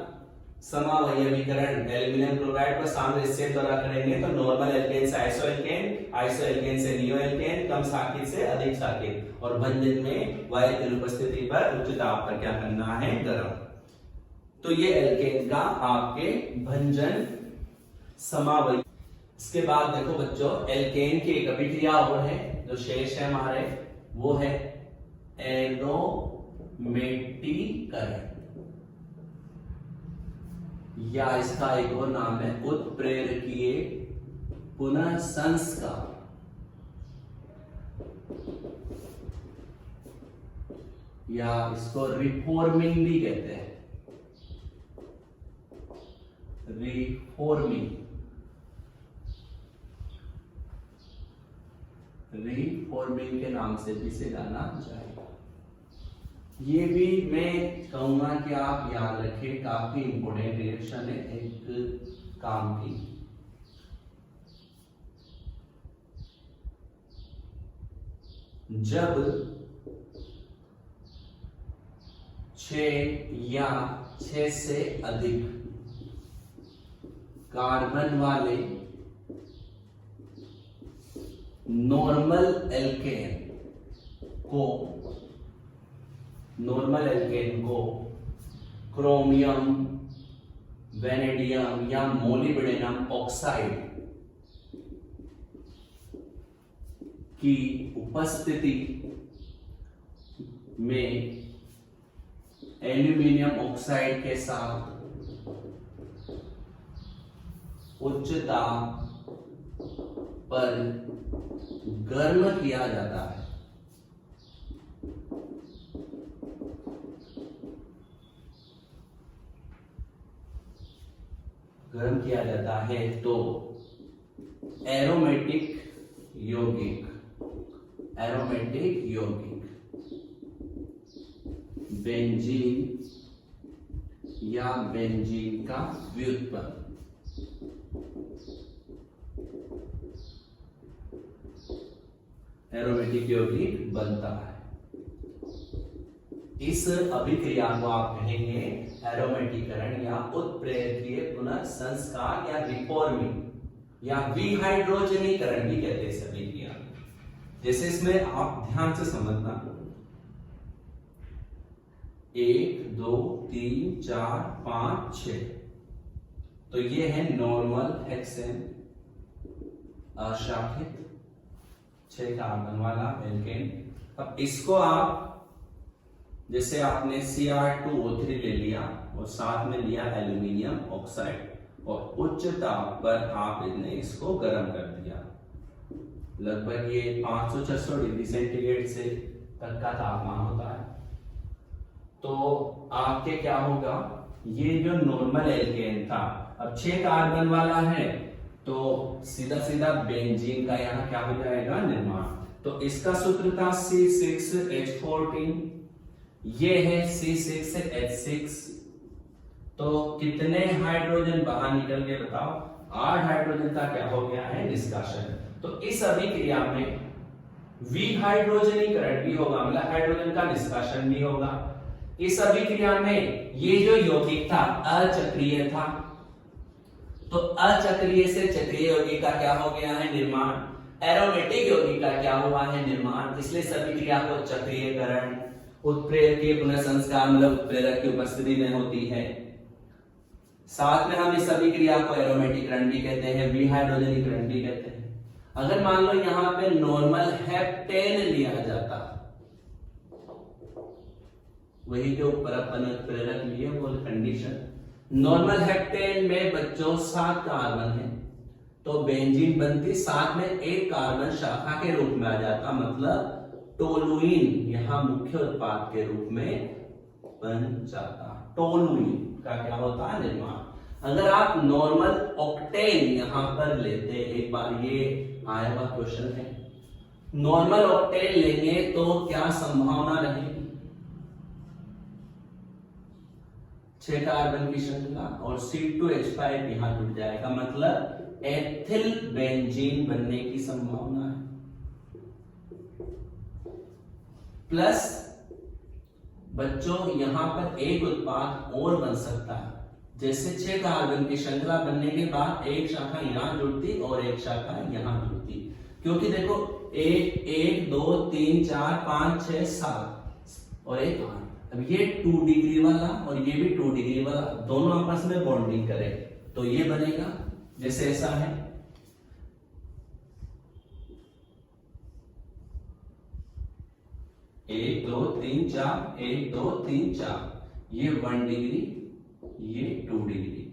समावयवीकरण एल्यूमिनियम क्लोराइड को सामरिस्ये द्वारा करेंगे तो नॉर्मल एल्केन से आइसोएल्केन से नियोएल्केन, कम शाखित से अधिक शाखित। और भंजन में वायु की उपस्थिति पर उच्च ताप पर क्या करना है? गर्म। तो ये एल्केन का आपके भंजन समावयवी। इसके बाद देखो बच्चों, एल्केन की एक अभिक्रिया और है जो शेष है हमारे, वो है एरोमेटिकरण, या इसका एक और नाम है उत्प्रेरकीय पुनः संस्कार। या इसको रिफॉर्मिंग भी कहते हैं, रिफॉर्मिंग के नाम से भी इसे जाना जाएगा। ये भी मैं कहूंगा कि आप याद रखें, काफी इंपोर्टेंट रिएक्शन है एक काम की। जब 6 या 6 से अधिक कार्बन वाले नॉर्मल एल्केन को क्रोमियम, वेनेडियम या मोलिब्डेनम ऑक्साइड की उपस्थिति में एल्यूमिनियम ऑक्साइड के साथ उच्च ताप पर गर्म किया जाता है किया जाता है तो एरोमेटिक यौगिक बेंजीन या बेंजीन का व्युत्पन्न एरोमेटिक यौगिक बनता है। इस अभिक्रिया को आप कहेंगे एरोमेटीकरण या उत्प्रेरकीय पुनर्संस्कार या रिफॉर्मिंग या विहाइड्रोजनीकरण भी कहते हैं इस अभिक्रिया। जैसे इसमें आप ध्यान से समझना, 1 2 3 4 5 6, तो ये है नॉर्मल हेक्सेन अशाखित 6 कार्बन वाला एल्केन। अब इसको आप जैसे आपने Cr2O3 ले लिया और साथ में लिया एल्यूमिनियम ऑक्साइड और उच्च ताप पर आपने इसको गर्म कर दिया, लगभग ये 500-600 डिग्री सेंटीग्रेड से तक का तापमान होता है। तो आपके क्या होगा, ये जो नॉर्मल एल्केन था अब 6 कार्बन वाला है तो सीधा सीधा बेंजीन का यहाँ क्या हो जाएगा, निर्माण। तो इसका सूत्र था C6H14, ये है C6H6। तो कितने हाइड्रोजन बाहर निकल गए बताओ, 8 हाइड्रोजन का क्या हो गया है, निष्कासन। तो इस अभिक्रिया में विहाइड्रोजनीकरण भी होगा, मतलब हाइड्रोजन का निष्कासन भी होगा। इस अभिक्रिया में ये जो यौगिक था अचक्रीय था, तो अचक्रीय से चक्रीय यौगिक का क्या हो गया है, निर्माण। एरोमेटिक यौगिक का क्या हुआ है, निर्माण। इसलिए इस अभिक्रिया को चक्रीयकरण उत्प्रेरकीय पुनर्संस्कार मतलब उत्प्रेरक की उपस्थिति में होती है। साथ में हम इस अभिक्रिया को एरोमेटीकरण भी कहते हैं, विहाइड्रोजनीकरण भी कहते हैं। अगर मान लो यहां पे नॉर्मल हेप्टेन लिया जाता, वही के ऊपर अपन उत्प्रेरक लिए वो कंडीशन, नॉर्मल हेप्टेन में बच्चों 7 कार्बन है तो बेंजीन बनती, साथ में 1 कार्बन शाखा के रूप में आ जाता, मतलब टोलुइन यहां मुख्य उत्पाद के रूप में बन जाता। टोलुइन का क्या होता है, निर्माण। अगर आप नॉर्मल ऑक्टेन यहां पर लेते, एक बार ये आया हुआ क्वेश्चन है, नॉर्मल ऑक्टेन लेंगे तो क्या संभावना रहेगी, 6 कार्बन की श्रृंखला और C2H5 यहां जुड़ जाएगा, मतलब एथिल बेंजीन बनने की संभावना है। प्लस बच्चों यहां पर एक उत्पाद और बन सकता है, जैसे 6 कार्बन की श्रृंखला बनने के बाद एक शाखा यहां जुड़ती और एक शाखा यहां जुड़ती, क्योंकि देखो 1 1 2 3 4 5 6 7 और 1 8। अब ये 2 डिग्री वाला और ये भी 2 डिग्री वाला दोनों आपस में बॉन्डिंग करें तो ये बनेगा, जैसे ऐसा है 1 2 3 4 1 2 3 4, ये 1 डिग्री, ये 2 डिग्री,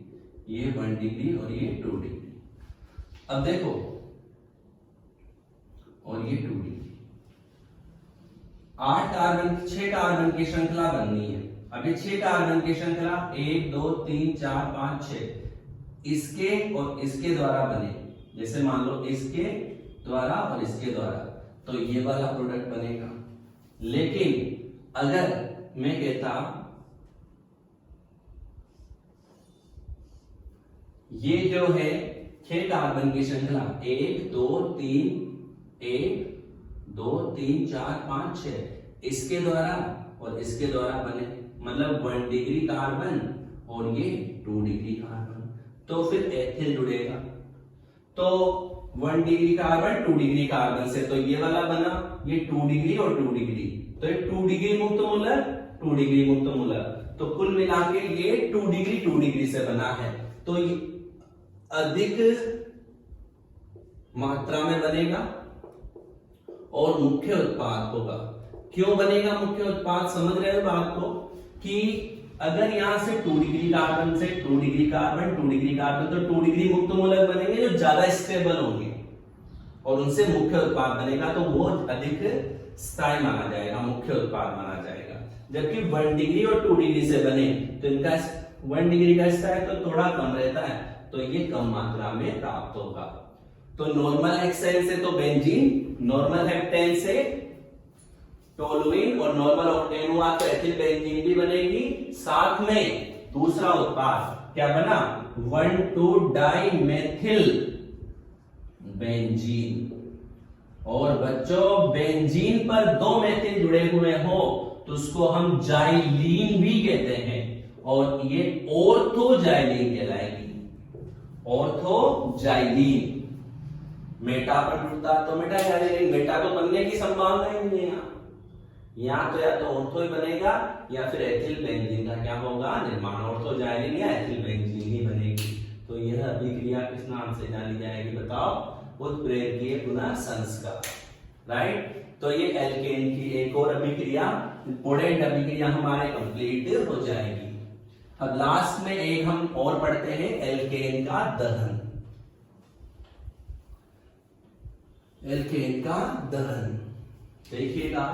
ये 1 डिग्री और ये 2 डिग्री। अब देखो और ये 2 डिग्री, 8 कार्बन 6 कार्बन की श्रृंखला बननी है। अब ये 6 कार्बन की श्रृंखला 1 2 3 4 5 6 इसके और इसके द्वारा बने, जैसे मान लो इसके द्वारा और इसके द्वारा, तो ये वाला प्रोडक्ट बनेगा। लेकिन अगर मैं कहता ये जो है 6 कार्बन की श्रृंखला 1 2 3 1 2 3 4 5 6 इसके द्वारा और इसके द्वारा बने, मतलब 1 डिग्री कार्बन और ये 2 डिग्री कार्बन, तो फिर एथिल जुड़ेगा। तो 1 डिग्री कार्बन 2 डिग्री कार्बन से, तो ये वाला बना, ये 2 डिग्री और 2 डिग्री, तो ये 2 डिग्री मुक्त मूलक 2 डिग्री मुक्त मूलक, तो कुल मिला के ये 2 डिग्री से बना है। तो ये अधिक मात्रा में बनेगा और मुख्य उत्पाद होगा। क्यों बनेगा मुख्य उत्पाद, समझ रहे हो बात को, कि अगर यहां से 2 डिग्री कार्बन से 2 डिग्री कार्बन 2 डिग्री कार्बन, तो 2 डिग्री मुक्त मूलक बनेंगे जो ज्यादा स्टेबल होंगे और उनसे मुख्य उत्पाद बनेगा, तो वो अधिक स्थायी माना जाएगा, मुख्य उत्पाद माना जाएगा। जबकि 1 डिग्री और 2 डिग्री से बने तो इनका 1 डिग्री का स्थायी तो थोड़ा कम रहता है, तो ये कम मात्रा में प्राप्त होगा। तो नॉर्मल हेक्सेन से तो बेंजीन, नॉर्मल हेप्टेन से टोलुइन और नॉर्मल ऑक्टेन हुआ तो एथिल बेंजीन भी बनेगी। साथ में दूसरा उत्पाद क्या बना, 1,2-डाइमेथिल बेंजीन। और बच्चों बेंजीन पर 2 मेथिल जुड़े हुए हो तो उसको हम जाइलीन भी कहते हैं और ये ऑर्थोजाइलीन कहलाएगी, ऑर्थोजाइलीन। मेटा पर जुड़ता तो मेटा जाइलीन, मेटा तो बनने की संभावना ही नहीं है यहाँ तो, या तो ऑर्थो ही बनेगा या फिर एथिल बेंजीन का क्या होगा निर्माण, ऑर्थोजाइलीन या एथिल बेंजीन ही बनेगी। तो यह अभिक्रिया किस नाम से जानी जाएगी बताओ, उत्प्रेरकीय पुनः संस्कार, राइट। तो ये एल्केन की एक और अभिक्रिया, इंपोर्टेंट अभिक्रिया हमारे कंप्लीट हो जाएगी। अब लास्ट में एक हम और पढ़ते हैं, एल्केन का दहन। एल्केन का दहन देखिएगा,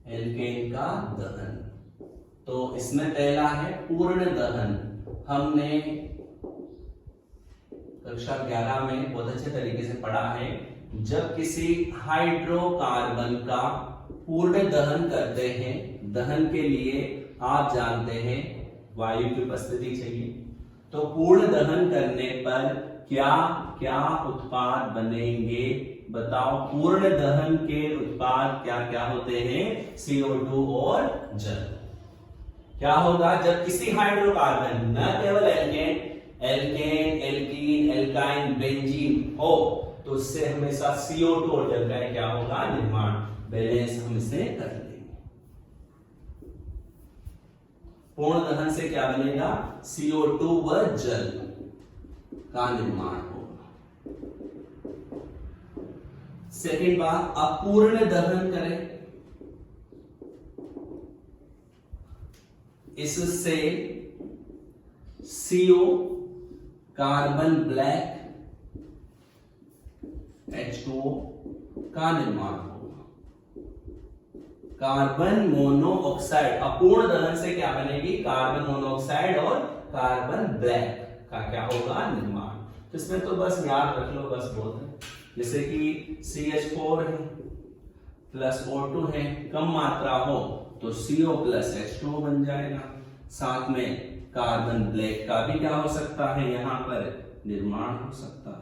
एल्केन का दहन। तो इसमें पहला है पूर्ण दहन। हमने कक्षा 11 में बहुत अच्छे तरीके से पढ़ा है, जब किसी हाइड्रोकार्बन का पूर्ण दहन करते हैं, दहन के लिए आप जानते हैं वायु की उपस्थिति चाहिए। तो पूर्ण दहन करने पर क्या क्या उत्पाद बनेंगे बताओ, पूर्ण दहन के उत्पाद क्या क्या होते हैं, CO2 और जल। क्या होगा जब किसी हाइड्रोकार्बन, न केवल alkane, alkane, alkene, alkyne, benzene हो तो उससे हमेशा CO2 और जल का क्या होगा निर्माण, बैलेंस हम इसे कर लेंगे। पूर्ण दहन से क्या बनेगा, CO2 व जल का निर्माण होगा। सेकेंड बात, अपूर्ण दहन करें, इससे CO कार्बन ब्लैक H2O का निर्माण होगा। कार्बन मोनोऑक्साइड, अपूर्ण दहन से क्या बनेगी, कार्बन मोनोऑक्साइड और कार्बन ब्लैक का क्या होगा निर्माण। तो इसमें तो बस याद रख लो, बस बहुत है। जैसे कि CH4 है प्लस O2 है, कम मात्रा हो तो CO प्लस H2O बन जाएगा। साथ में कार्बन ब्लैक का भी क्या हो सकता है, यहां पर निर्माण हो सकता है।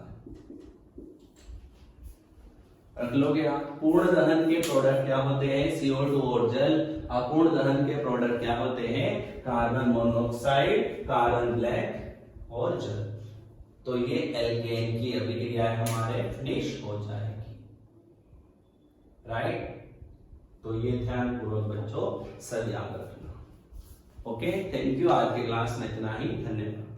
रख लोगे आप। पूर्ण दहन के प्रोडक्ट क्या होते हैं, CO2 और जल। अपूर्ण दहन के प्रोडक्ट क्या होते हैं, कार्बन मोनोऑक्साइड, कार्बन ब्लैक और जल। तो ये एल्केन की अभिक्रिया हमारे फिनिश हो जाएगी, राइट। तो ये ध्यान पूर्वक बच्चों सब याद रखना। Okay, thank you. आज की क्लास में इतना ही, धन्यवाद।